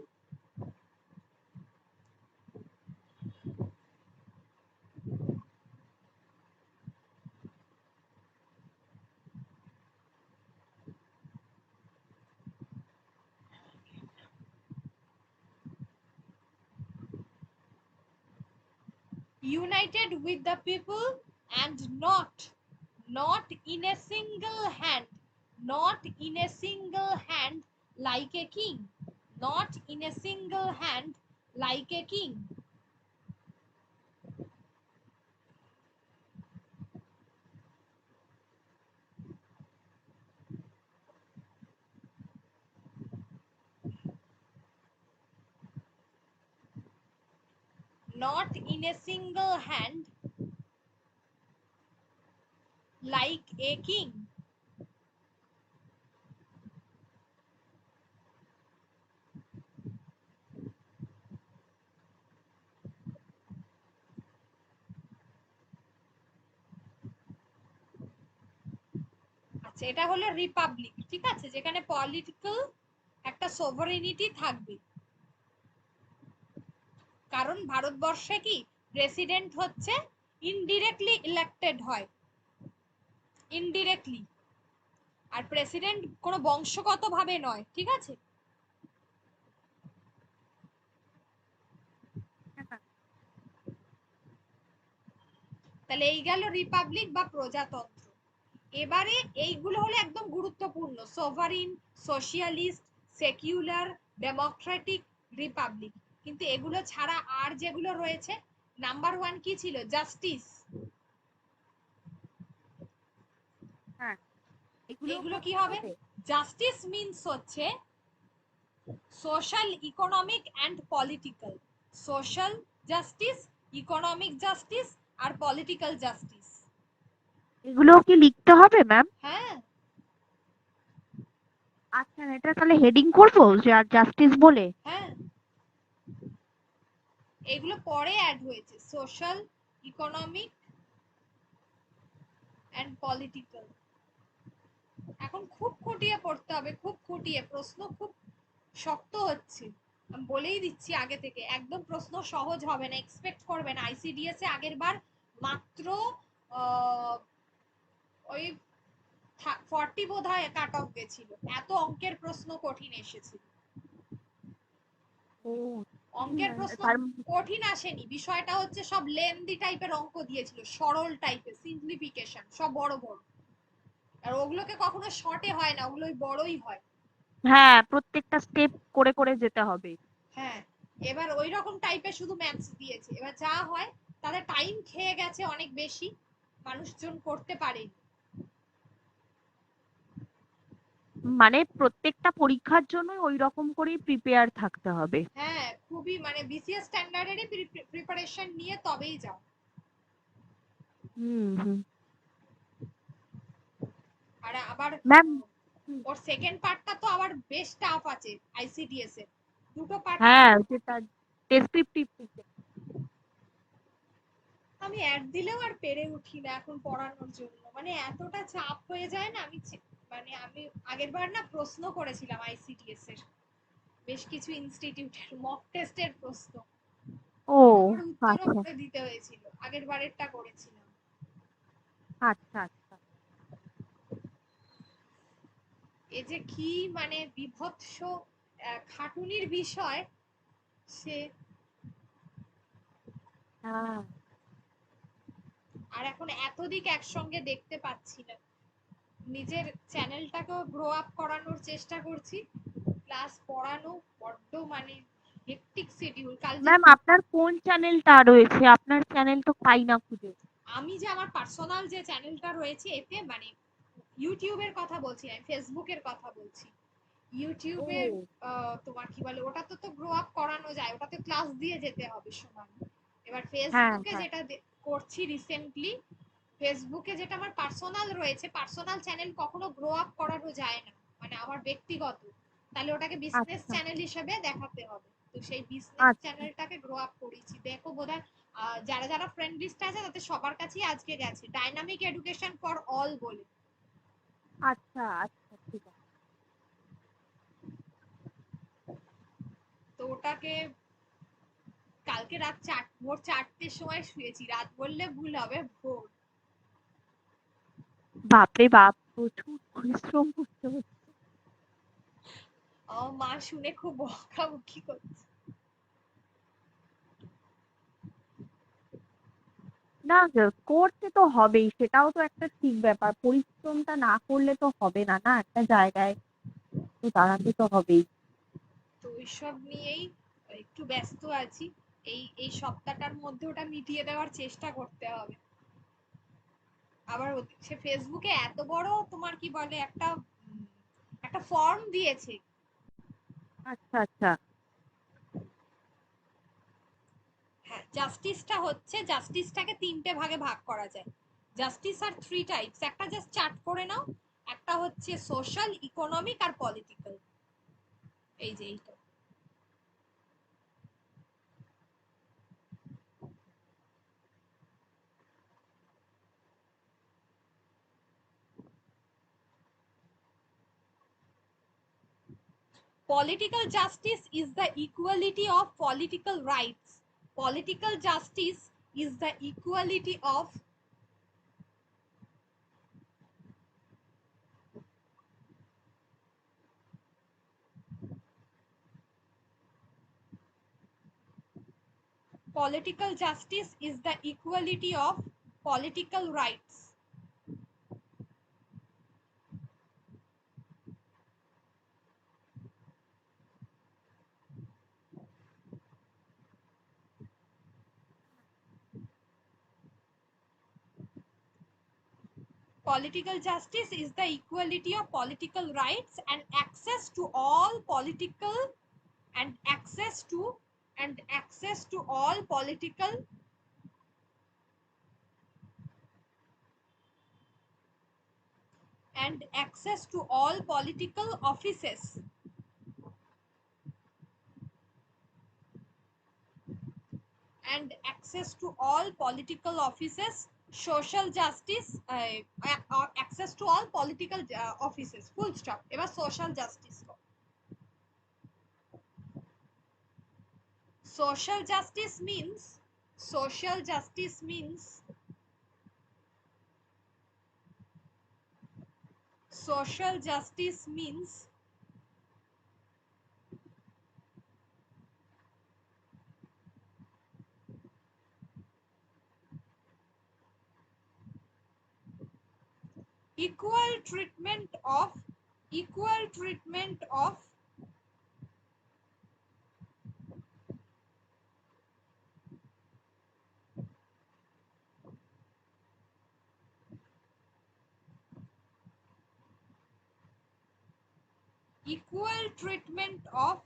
A: united with the people and not in a single hand, not in a single hand like a king, not in a single hand like a king, not in a single hand like a king. আচ্ছা, এটা হলো Republic, ঠিক আছে, যেখানে political একটা সোভারেনিটি থাকবে। কারণ ভারতবর্ষে কি প্রেসিডেন্ট হচ্ছে ইনডিরেক্টলি ইলেক্টেড হয়, ইনডিরেক্টলি, আর প্রেসিডেন্ট কোনো বংশগত ভাবে নয়, ঠিক আছে। তাহলে এই গেল রিপাবলিক বা প্রজাতন্ত্র। এবারে এইগুলো হলো একদম গুরুত্বপূর্ণ, sovereign, socialist, secular, Democratic, Republic. কিন্তু এগুলো ছাড়া আর যেগুলো রয়েছে, নাম্বার 1 কি ছিল? জাস্টিস।
B: হ্যাঁ,
A: এগুলো কি হবে? জাস্টিস মিন্স হচ্ছে social, economic and political. Social justice, economic justice আর পলিটিক্যাল জাস্টিস।
B: এগুলো কি লিখতে হবে ম্যাম?
A: হ্যাঁ
B: আচ্ছা, এটা তাহলে হেডিং করবো জাস্টিস বলে?
A: হ্যাঁ, এগুলো পরে অ্যাড হয়েছে, সোশ্যাল, ইকোনমিক অ্যান্ড পলিটিক্যাল। এখন খুব খুঁটিয়ে পড়তে হবে, খুব খুঁটিয়ে, প্রশ্ন খুব শক্ত হচ্ছে, আমি বলেই দিচ্ছি আগে থেকে। একদম প্রশ্ন সহজ হবে না, এক্সপেক্ট করবে না। আইসিডিএস এ আগের বার মাত্র ওই 40 বোধহয় কাট অফ গেছিল, এত অঙ্কের প্রশ্ন কঠিন এসেছিল।
B: ও
A: অঙ্কের প্রশ্ন
B: তার
A: কঠিন আসেনি, বিষয়টা হচ্ছে সব লেন্দি টাইপের অঙ্ক দিয়েছিল, সরল টাইপের, সিম্পলিফিকেশন সব বড় বড়। আর ওগুলোকে কখনো শর্টে হয় না, ওগুলো বড়ই হয়।
B: হ্যাঁ, প্রত্যেকটা স্টেপ করে করে যেতে হবে।
A: হ্যাঁ, এবার ওই রকম টাইপের শুধু ম্যাথস দিয়েছে। এবার যা হয়, তাদের টাইম খেয়ে গেছে অনেক বেশি, মানুষজন করতে পারেনি।
B: মানে প্রত্যেকটা পরীক্ষার জন্য ওই রকম করেই প্রিপেয়ার থাকতে হবে।
A: হ্যাঁ, খুবই মানে বিসিএস স্ট্যান্ডার্ডেরই প্রিপারেশন নিয়ে তবেই যাও।
B: হুম হুম।
A: আর আবার
B: ম্যাম,
A: ওর সেকেন্ড পার্টটা তো আবার বেশ টাফ আছে আইসিডিএস এর, দুটো পার্ট।
B: হ্যাঁ যেটা ডেসক্রিপটিভ।
A: আমি অ্যাড দিলেও আর পেরে উঠি না এখন পড়ানোর জন্য, মানে এতটা চাপ হয়ে যায় না। মানে আমি আগের বার না প্রশ্ন করেছিলাম আইসিডিএস এর, বেশ কিছু ইনস্টিটিউটের মক টেস্টের প্রশ্ন,
B: ও
A: আমার উত্তরও
B: আচ্ছা
A: করে দিতে হয়েছিল, আগের বারেরটা করেছিলাম।
B: আচ্ছা আচ্ছা।
A: এ যে কি মানে বিভৎস খাটুনির বিষয় সে।
B: হ্যাঁ
A: আর এখন এত দিক একসঙ্গে দেখতে পাচ্ছি না, নিজের চ্যানেলটাকেও গ্রো আপ করানোর চেষ্টা করছি, প্লাস পড়ানো বড্ড মানে হেক্টিক শিডিউল। কাল যে
B: ম্যাম, আপনার কোন চ্যানেলটা রয়েছে? আপনার চ্যানেল তো পাই না খুঁজে।
A: আমি যে আমার পার্সোনাল যে চ্যানেলটা রয়েছে, এতে মানে ইউটিউবের কথা বলছি, আমি ফেসবুকের কথা বলছি। ইউটিউবে
B: ও
A: তোমার কি বলে, ওটা তো গ্রো আপ করানো যায়, ওটাতে ক্লাস দিয়ে যেতে হবে সমান। এবার
B: হ্যাঁ
A: ফেসবুকে
B: হ্যাঁ।
A: যেটা করছি রিসেন্টলি, ফেসবুকে যেটা আমার পার্সোনাল রয়েছে, পার্সোনাল চ্যানেল কখনো গ্রো আপ করানো যায় না, মানে আমার ব্যক্তিগত, তাহলে ওটাকে বিজনেস
B: আচ্ছা
A: চ্যানেল হিসেবে দেখাতে হবে। তো সেই বিজনেস
B: আচ্ছা
A: চ্যানেলটাকে গ্রো আপ করেছি, দেখো বোধহয় যারা যারা ফ্রেন্ড লিস্ট আছে তাতে সবার কাছেই আজকে গেছে, ডাইনামিক এডুকেশন ফর অল বলে।
B: আচ্ছা আচ্ছা ঠিক আছে।
A: তো ওটাকে কালকে রাত ভোর 4টের সময় শুয়েছি, রাত বললে ভুল হবে, ভোর।
B: বাপরে বাপ, প্রচুর পরিশ্রম করতে হচ্ছে।
A: আমার মা শুনে খুব বকাবকি করছে।
B: না, করতে তো হবেই, সেটাও তো একটা ঠিক ব্যাপার। পরিশ্রমটা না করলে তো হবে না, না একটা জায়গায় তো দাঁড়াতে তো হবেই।
A: তো ওইসব নিয়েই একটু ব্যস্ত আছি, এই এই সপ্তাহটার মধ্যে ওটা মিটিয়ে দেওয়ার চেষ্টা করতে হবে। আবার সে ফেসবুকে এত বড় তোমার কি বলে একটা একটা ফর্ম দিয়েছে।
B: আচ্ছা আচ্ছা।
A: হ্যাঁ, জাস্টিসটা হচ্ছে, জাস্টিসটাকে 3টে ভাগে ভাগ করা যায়। জাস্টিস আর 3 টাইপস, একটা জাস্ট চার্ট করে নাও। একটা হচ্ছে সোশ্যাল, ইকোনমিক আর পলিটিক্যাল, এই যে এইটা। Political justice is the equality of political rights. Political justice is the equality of political justice is the equality of political rights. Political justice is the equality of political rights and access to all political and access to all political and access to all political offices. And access to all political offices, social justice, access to all political offices, full stop. এবার social justice, social justice means, social justice means, social justice means equal treatment of, equal treatment of equal treatment of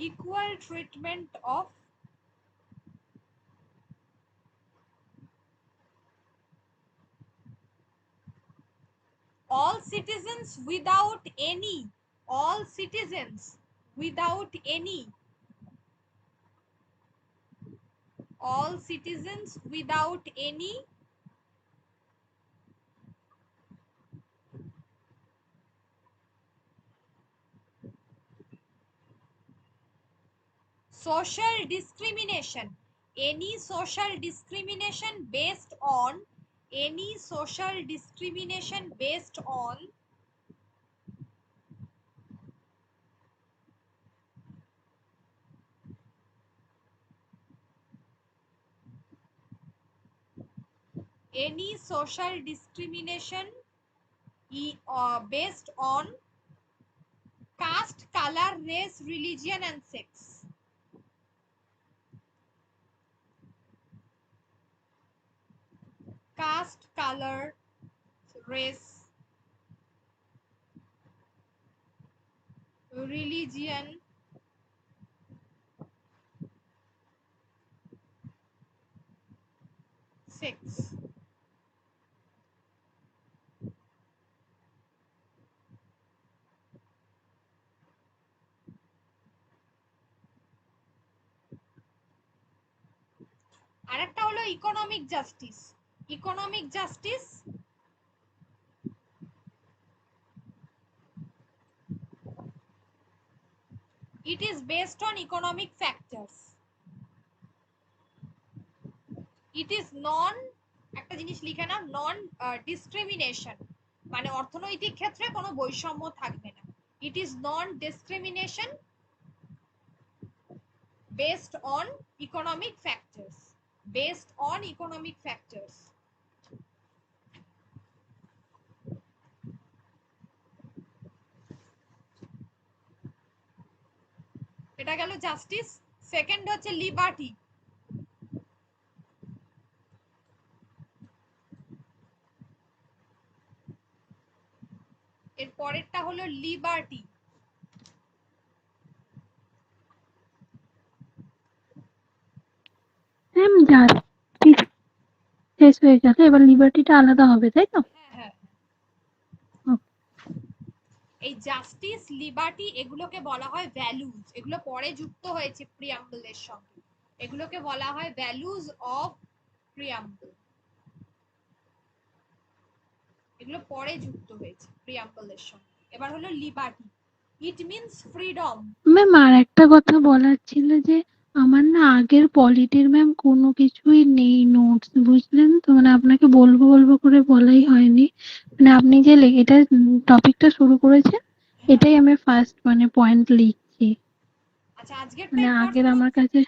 A: equal treatment of all citizens without any, all citizens without any, all citizens without any social discrimination, any social discrimination based on, any social discrimination based on any social discrimination based on caste, color, race, religion and sex. Caste, color, race, religion, sex. আরেকটা হলো economic justice, economic justice it is based on economic factors, it is non, একটা জিনিস লিখে নাও, নন discrimination, মানে অর্থনৈতিক ক্ষেত্রে কোনো বৈষম্য থাকবে না, it is non discrimination based on economic factors, based on economic factors. এটা গেল জাস্টিস। সেকেন্ড হচ্ছে লিবার্টি, এর পরেরটা হলো লিবার্টি।
C: ম্যাম জাস্টিস শেষ হয়ে গেছে, এবার লিবার্টিটা আলাদা হবে, তাই তো?
A: হ্যাঁ,
C: Okay.
A: এই জাস্টিস, লিবার্টি এগুলোকে বলা হয় ভ্যালুজ, এগুলো পরে যুক্ত হয়েছে প্রিয়াম্বলের সঙ্গে, এগুলোকে বলা হয় ভ্যালুজ অফ প্রিয়াম্বল, এগুলো পরে যুক্ত হয়েছে প্রিয়াম্বলের সঙ্গে। এবার হলো liberty, it means freedom.
C: Ma'am আর একটা কথা বলার ছিল যে আমার না আগের পলিটির ম্যাম কোনো কিছুই নেই নোটস, বুঝলেন তো, মানে আপনাকে বলবো বলবো করে বলাই হয়নি, মানে আপনি যে এটা টপিকটা শুরু করেছেন এটাই আমি ফার্স্ট মানে পয়েন্ট লিখছি,
A: আচ্ছা
C: মানে
A: আজকেরটাই
C: আগের
A: ফার্স্ট
C: আমার কাছে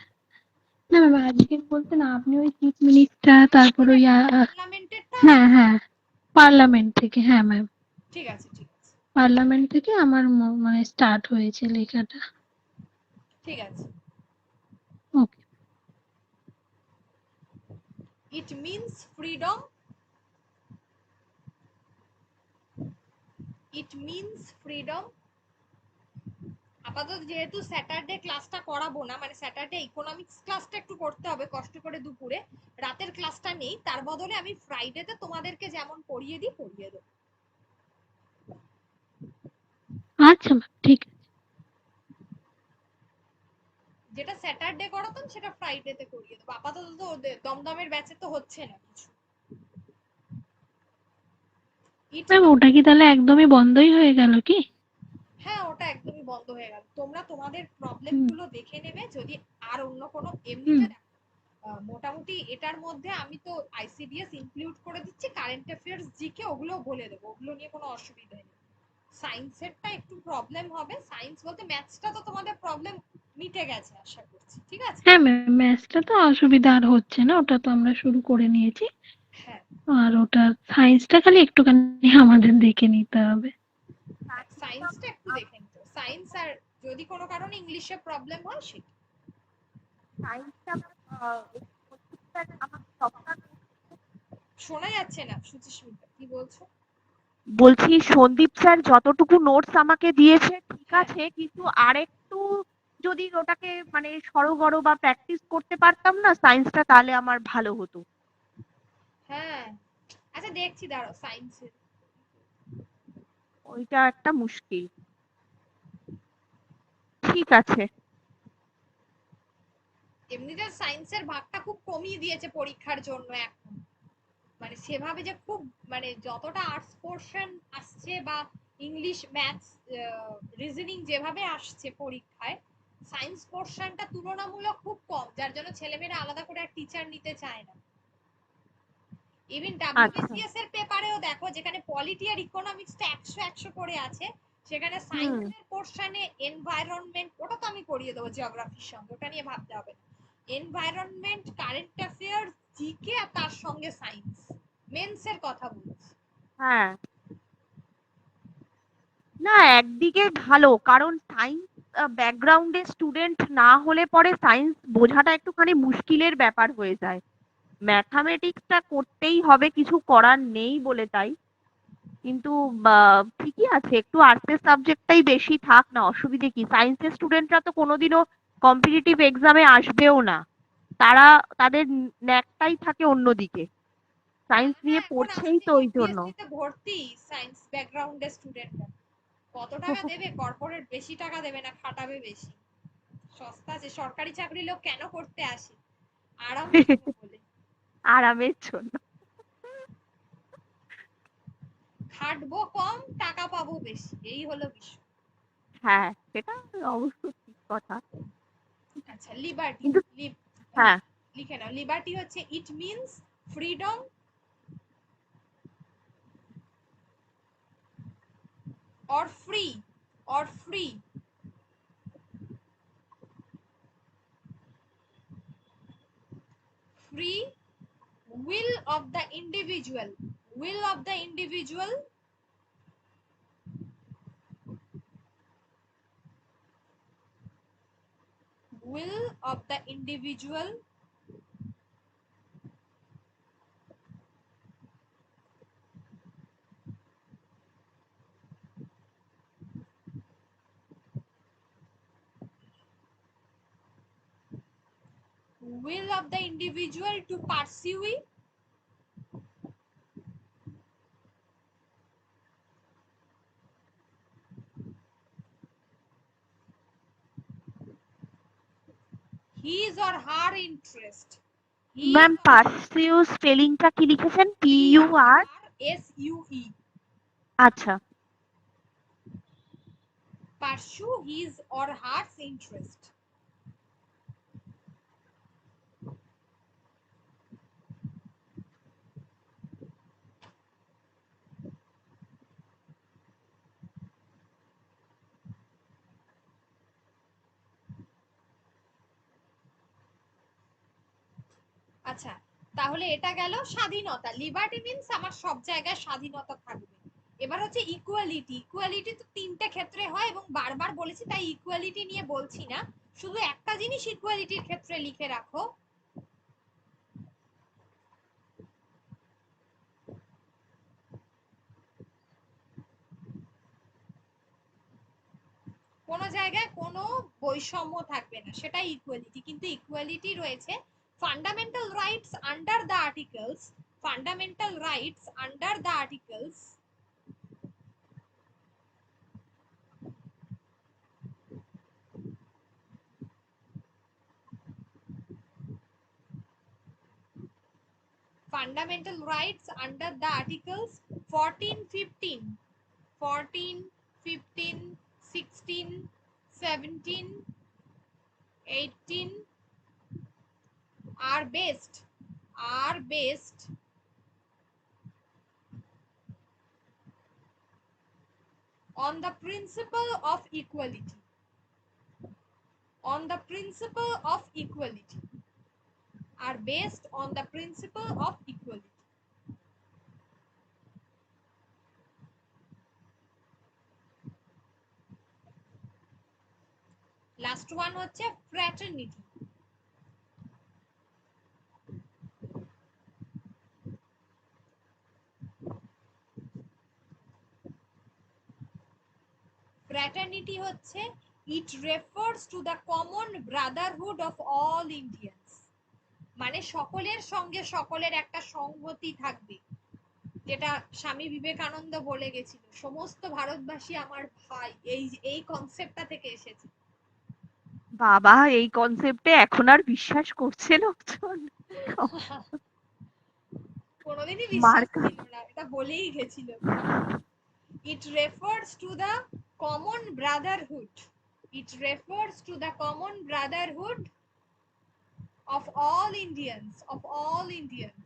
C: না ম্যাম, আজকে বলতে না, আপনি ওই চিফ মিনিস্টার তারপর ওই
A: পার্লামেন্টেরটা।
C: হ্যাঁ হ্যাঁ পার্লামেন্ট থেকে, হ্যাঁ ম্যাম
A: ঠিক আছে ঠিক আছে
C: পার্লামেন্ট থেকে আমার মানে স্টার্ট হয়েছে লেখাটা।
A: ঠিক আছে।
C: ওকে।
A: It means freedom. It means freedom. আপাতত যেহেতু স্যাটারডে ক্লাসটা করাবো না, মানে স্যাটারডে ইকোনমিক্স ক্লাসটা একটু করতে হবে কষ্ট করে দুপুরে, রাতের ক্লাসটা নেই, তার বদলে আমি ফ্রাইডেতে তোমাদেরকে যেমন পড়িয়ে দিই পড়িয়ে দেবো।
C: আচ্ছা ম্যাম, ঠিক আছে।
A: যেটা স্যাটারডে করাতাম সেটা ফ্রাইডেতে করিয়ে দেবো। আপাতত তো দমদমের ব্যাচে তো হচ্ছে না কিছু।
C: ম্যাম ওটা কি তাহলে একদমই বন্ধই হয়ে গেল কি?
A: হ্যাঁ, ওটা একদমই বন্ধ হয়ে গেল। তোমরা তোমাদের প্রবলেম
C: হুম
A: গুলো দেখে নেবে, যদি আর অন্য কোনো
C: হুম
A: এমনিতে মোটামুটি এটার মধ্যে আমি তো আইসিডিএস ইনক্লুড করে দিচ্ছি, কারেন্ট অ্যাফেয়ার্স জিকে ওগুলো বলে দেবো, ওগুলো নিয়ে কোনো অসুবিধা নেই। সায়েন্সেরটা একটু প্রবলেম হবে, সায়েন্স বলতে ম্যাথসটা তো তোমাদের প্রবলেম মিটে গেছে আশা করছি, ঠিক আছে?
C: হ্যাঁ ম্যাম, ম্যাথসটা তো অসুবিধা আর হচ্ছে না, ওটা তো আমরা শুরু করে নিয়েছি।
A: হ্যাঁ,
C: আর ওটা সায়েন্সটা খালি একটুখানি আমাদের দেখে নিতে হবে।
A: সায়েন্সটা একটু দেখে নিতে হবে। সায়েন্স আর যদি কোনো কারণে ইংলিশে প্রবলেম হয় সেটা।
B: সায়েন্সটা আমার সবটা
A: শোনা যাচ্ছে না সুচিস্মিতা, কি বলছো?
B: বলছি সন্দীপ স্যার যতটুকু নোটস আমাকে দিয়েছে ঠিক
A: হ্যাঁ,
B: আছে, কিন্তু আরেকটু যদি ওটাকে মানে সড়গড় বা প্র্যাকটিস করতে পারতাম না সায়েন্সটা, তাহলে আমার ভালো হতো।
A: হ্যাঁ, আচ্ছা দেখছি, দাঁড়াও সায়েন্সের।
B: ওইটা একটা মুশকিল। ঠিক আছে।
A: এমনিতে সায়েন্সের ভাগটা খুব কমিয়ে দিয়েছে পরীক্ষার জন্য এখন, মানে সেভাবে যে খুব, মানে যতটা আর্টস পোর্শন আসছে বা ইংলিশ ম্যাথস রিজনিং যেভাবে আসছে পরীক্ষায়, সায়েন্স পোর্শনটা তুলনামূলক খুব কম, যার জন্য ছেলেমেয়েরা আলাদা করে আর টিচার নিতে চায় না। ইভেন
B: আচ্ছা।
A: ডাব্লিউবিসিএস এর পেপারেও দেখো, যেখানে পলিটি আর ইকোনমিক্সটা 100 করে আছে, সেখানে
B: হুম।
A: সায়েন্সের পোর্শনে এনভায়রনমেন্ট, ওটা তো আমি করিয়ে দেবো জিওগ্রাফির সঙ্গে, ওটা নিয়ে ভাবতে হবে না। এনভায়রনমেন্ট, কারেন্ট অ্যাফেয়ার্স, জিকে আর তার সঙ্গে সায়েন্স, মেন্সের কথা বলছি।
B: হ্যাঁ, না একদিকে ভালো, কারণ সায়েন্স ব্যাকগ্রাউন্ডের স্টুডেন্ট না হলে পরে সায়েন্স বোঝাটা একটুখানি মুশকিলের ব্যাপার হয়ে যায়। ম্যাথামেটিক্সটা করতেই হবে, কিছু করার নেই বলে তাই। কিন্তু ঠিকই আছে, একটু আর্টসের সাবজেক্টটাই বেশি থাক না, অসুবিধে কি? সায়েন্সের স্টুডেন্টরা তো কোনোদিনও কম্পিটিটিভ এক্সামে আসবেও না, তারা তাদের ন্যাকটাই থাকে অন্যদিকে, সায়েন্স
A: না
B: নিয়ে
A: এখন
B: পড়ছেই
A: আসছে
B: তো ওই জন্য।
A: ইউপিএসসি তে ভর্তি সায়েন্স ব্যাকগ্রাউন্ডের স্টুডেন্টরা, কত টাকা দেবে? কর্পোরেট বেশি টাকা দেবে না খাটাবে বেশি? সস্তা আছে, সরকারি চাকরি লোক কেন করতে আসে? আরাম পাবো বলে।
B: আরামের জন্য।
A: খাটবো কম, টাকা পাবো বেশি, এই হলো বিষয়।
B: হ্যাঁ, সেটা অবশ্য ঠিক কথা।
A: আচ্ছা, লিবার্টি,
B: কিন্তু হ্যাঁ,
A: লিখে নাও, লিবার্টি হচ্ছে it means freedom or free, or free, free will of the individual, will of the individual, will of the individual will of the individual to pursue his or her interest, his
B: ma'am
A: or
B: pursue স্পেলিংটা কি লিখেছেন? PUR?
A: PURSUE,
B: আচ্ছা।
A: pursue his or her interest। আচ্ছা, তাহলে এটা গেল স্বাধীনতা, liberty means আমার সব জায়গায় স্বাধীনতা থাকবে। এবার হচ্ছে ইকুয়ালিটি, ইকুয়ালিটি তো তিনটে ক্ষেত্রে হয় এবং বারবার বলেছি, তাই ইকুয়ালিটি নিয়ে বলছি না, শুধু একটা জিনিস ইকুয়ালিটির ক্ষেত্রে লিখে রাখো, কোনো জায়গায় কোনো বৈষম্য থাকবে না, সেটাই ইকুয়ালিটি। কিন্তু ইকুয়ালিটি রয়েছে fundamental rights under the articles, fundamental rights under the articles fundamental rights under the articles 14, 15, 14, 15, 16, 17, 18 are based on the principle of equality, on the principle of equality, are based on the principle of equality. Last one হচ্ছে fraternity. Fraternity হচ্ছে it refers to the common Brotherhood of all Indians, মানে সকলের সঙ্গে সকলের একটা সংহতি থাকবে, যেটা স্বামী বিবেকানন্দ বলে গেছিল সমস্ত ভারতবাসী আমার ভাই, এই কনসেপ্টটা থেকে এসেছে।
B: বাবা, এই কনসেপ্টে এখন আর বিশ্বাস করছে লোকজন।
A: কোনোদিনই
B: মার
A: বিশ্বাস ছিল না, এটা বলেই গেছিল। It refers to the common brotherhood. It refers to the common brotherhood of all Indians, of all Indians.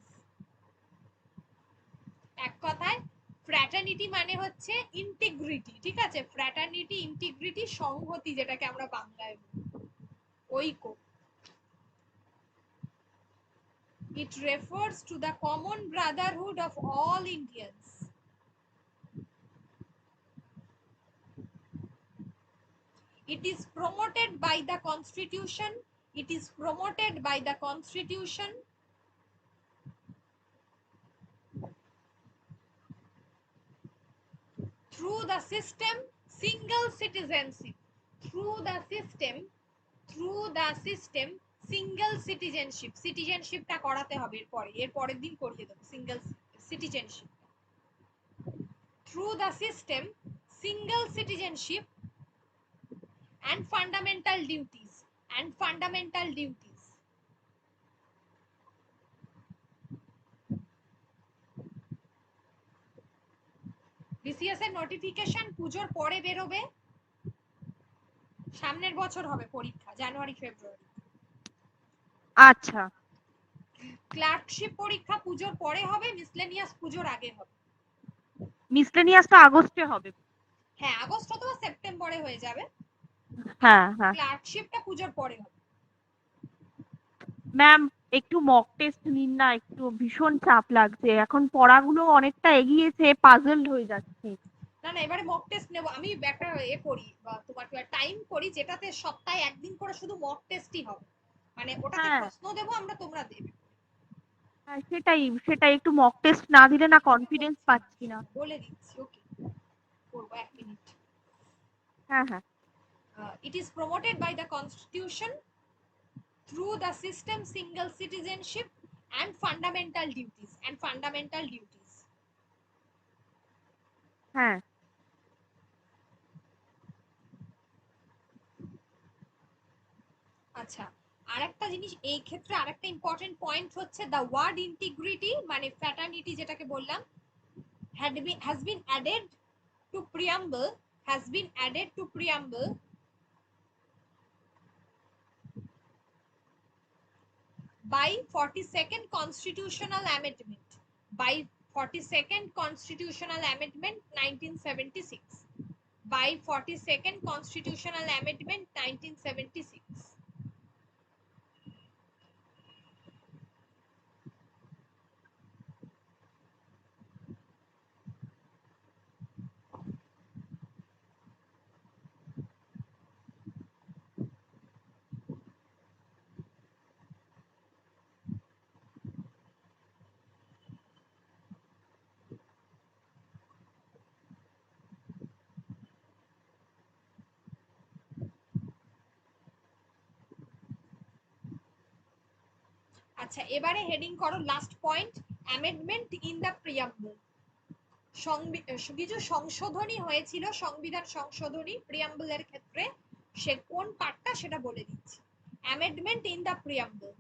A: এক কথায় ফ্র্যাটার্নিটি মানে হচ্ছে ইন্টিগ্রিটি, ঠিক আছে? ফ্র্যাটার্নিটি, ইন্টিগ্রিটি, সংহতি, যেটাকে আমরা বাংলায় বলি, ঐক্য। It refers to the common brotherhood of all Indians. It is promoted by the Constitution. It is promoted by the Constitution through the system single citizenship. Through the system single citizenship. সিটিজেনশিপটা করাতে হবে এর পরের দিন করিয়ে দেবো single citizenship. Through the system single citizenship and fundamental duties, and fundamental duties. BCS এর notification পুজোর পরে বেরোবে, সামনের বছর হবে পরীক্ষা, জানুয়ারি ফেব্রুয়ারি।
B: আচ্ছা,
A: ক্লার্কশিপ পরীক্ষা পুজোর পরে হবে, মিসলেনিয়াস পুজোর আগে হবে।
B: মিসলেনিয়াস তো আগস্টে হবে।
A: হ্যাঁ, আগস্ট অথবা সেপ্টেম্বরে হয়ে যাবে।
B: হ্যাঁ হ্যাঁ।
A: ক্লার্কশিপটা পুজোর পরে হবে।
B: ম্যাম, একটু মক টেস্ট নিন না, একটু ভীষণ চাপ লাগছে, এখন পড়াগুলো অনেকটা এগিয়েছে, পাজলড হয়ে যাচ্ছে।
A: না না, এবারে মক টেস্ট নেব আমি, একটা করি বা তোমার টাইম করি, যেটাতে সপ্তাহে একদিন করে শুধু মক টেস্টই হবে, মানে ওটাতে
B: হ্যাঁ
A: প্রশ্ন দেবো আমরা, তোমরা দেবে।
B: হ্যাঁ, সেটাই সেটাই, একটু মক টেস্ট না দিলে না কনফিডেন্স পাচ্ছি না।
A: বলে দিচ্ছি, ওকে, করবো, 1 মিনিট।
B: হ্যাঁ হ্যাঁ।
A: It is promoted by the Constitution through the system single citizenship and fundamental duties, and fundamental duties.
B: হ্যাঁ।
A: আচ্ছা, আরেকটা জিনিস এই ক্ষেত্রে, আরেকটা ইম্পর্টেন্ট পয়েন্ট হচ্ছে দ্য ওয়ার্ড ইন্টিগ্রিটি, মানে ফ্র্যাটার্নিটি যেটাকে বললাম, has been added to preamble, has been added to preamble by 42nd constitutional amendment, by 42nd constitutional amendment 1976, by 42nd constitutional amendment 1976. আচ্ছা, এবারে হেডিং করো last point, amendment in the preamble. কিছু সংশোধনী হয়েছিল, সংবিধান সংশোধনী প্রিয়াম্বলের ক্ষেত্রে, সে কোন পার্টটা সেটা বলে দিচ্ছি। Amendment in the preamble.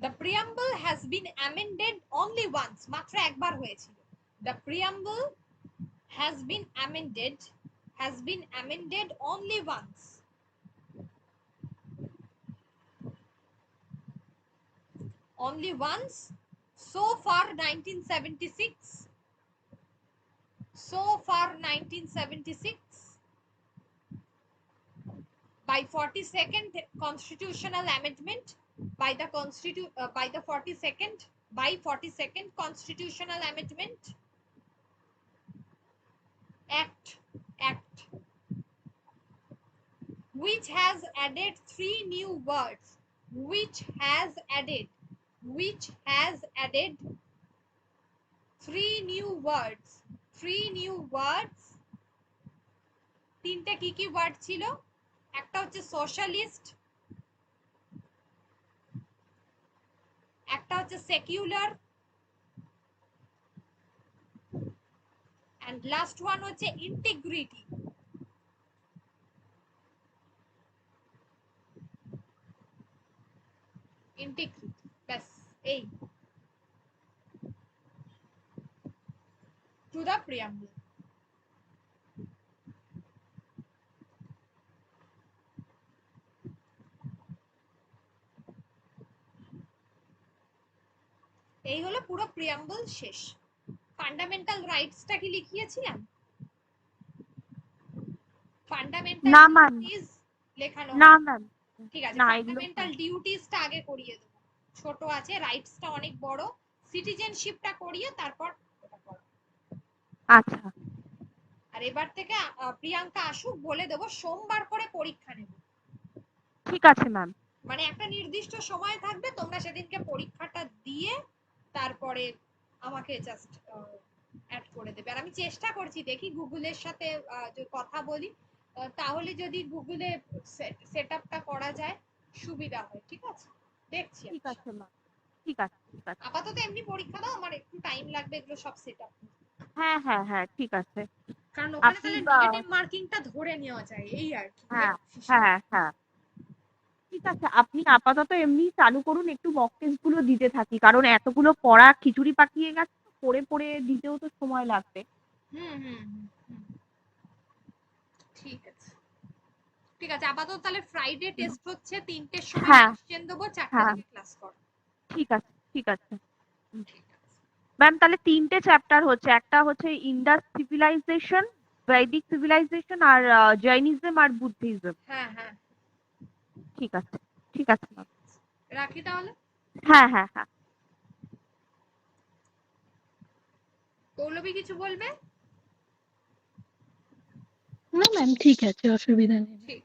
A: The preamble has been amended only once. মাত্র একবার হয়েছিল। The preamble has been amended only once. Only once. So far 1976. So far 1976. By 42nd constitutional amendment, by the 42nd constitutional amendment, act which has added three new words, which has added three new words, তিনটে কি word ছিল? একটা হচ্ছে socialist, একটা হচ্ছে secular, and last one হচ্ছে integrity. ব্যাস, এই টু দা প্রিয়াম্বল। এই হলো পুরো প্রিয়াম্বল শেষ। ফান্ডামেন্টাল রাইটসটা কি লিখিয়েছিলাম? ফান্ডামেন্টাল
B: না ম্যাম,
A: ডিউটিস লেখানো
B: না
A: হয়?
B: ম্যাম,
A: ঠিক আছে,
B: না এগুলো
A: ফান্ডামেন্টাল ডিউটিসটা আগে করিয়ে দেবো। ছোট আছে, রাইটসটা অনেক বড়। সিটিজেনশিপটা করিয়ে তারপর ওটা করো।
B: আচ্ছা
A: আর এবার থেকে প্রিয়াঙ্কা আসুক, বলে দেবো সোমবার করে পরীক্ষা নেব।
B: ঠিক আছে ম্যাম।
A: মানে একটা নির্দিষ্ট সময় থাকবে, তোমরা সেদিনকে পরীক্ষাটা দিয়ে তারপরে আমাকে জাস্ট অ্যাড করে দেবে। আর আমি চেষ্টা করছি, দেখি গুগলের সাথে কথা বলি, তাহলে যদি গুগলে সেট আপটা করা যায় সুবিধা হয়। ঠিক আছে, দেখছি।
B: ঠিক আছে ম্যাম, ঠিক আছে ঠিক আছে।
A: আপাতত এমনি পরীক্ষা দাও, আমার একটু টাইম লাগবে এগুলো সব সেট আপ।
B: হ্যাঁ হ্যাঁ হ্যাঁ ঠিক আছে।
A: কারণ ওখানে
B: আপনি
A: তাহলে নেগেটিভ মার্কিংটা ধরে নেওয়া যায়, এই আর কি।
B: হ্যাঁ হ্যাঁ হ্যাঁ ঠিক আছে, আপনি আপাতত এমনি চালু করুন, একটু মক টেস্ট গুলো দিতে থাকি, কারণ এতগুলো পড়া খিচুড়ি পাকিয়ে গেছে, পড়ে পড়ে দিতেও তো সময় লাগবে।
A: হুম হুম হুম, ঠিক আছে ঠিক আছে। আপাতত তাহলে ফ্রাইডে টেস্ট হচ্ছে, 3টের সময়
B: হ্যাঁ
A: কোশ্চেন দেবো, 4টে
B: হ্যাঁ
A: থেকে ক্লাস করো।
B: ঠিক আছে ঠিক আছে।
A: ঠিক আছে।
B: ম্যাম তাহলে 3টে চ্যাপ্টার হচ্ছে, একটা হচ্ছে ইন্ডাস সিভিলাইজেশন, বৈদিক সিভিলাইজেশন, আর জৈনিজম আর বুদ্ধিজম।
A: হ্যাঁ হ্যাঁ,
B: ঠিক আছে ঠিক আছে ম্যাম।
A: রাখি তাহলে।
B: হ্যাঁ হ্যাঁ হ্যাঁ।
A: পৌলবী কিছু বলবে?
C: না ম্যাম, ঠিক আছে, অসুবিধা নেই।
A: ঠিক।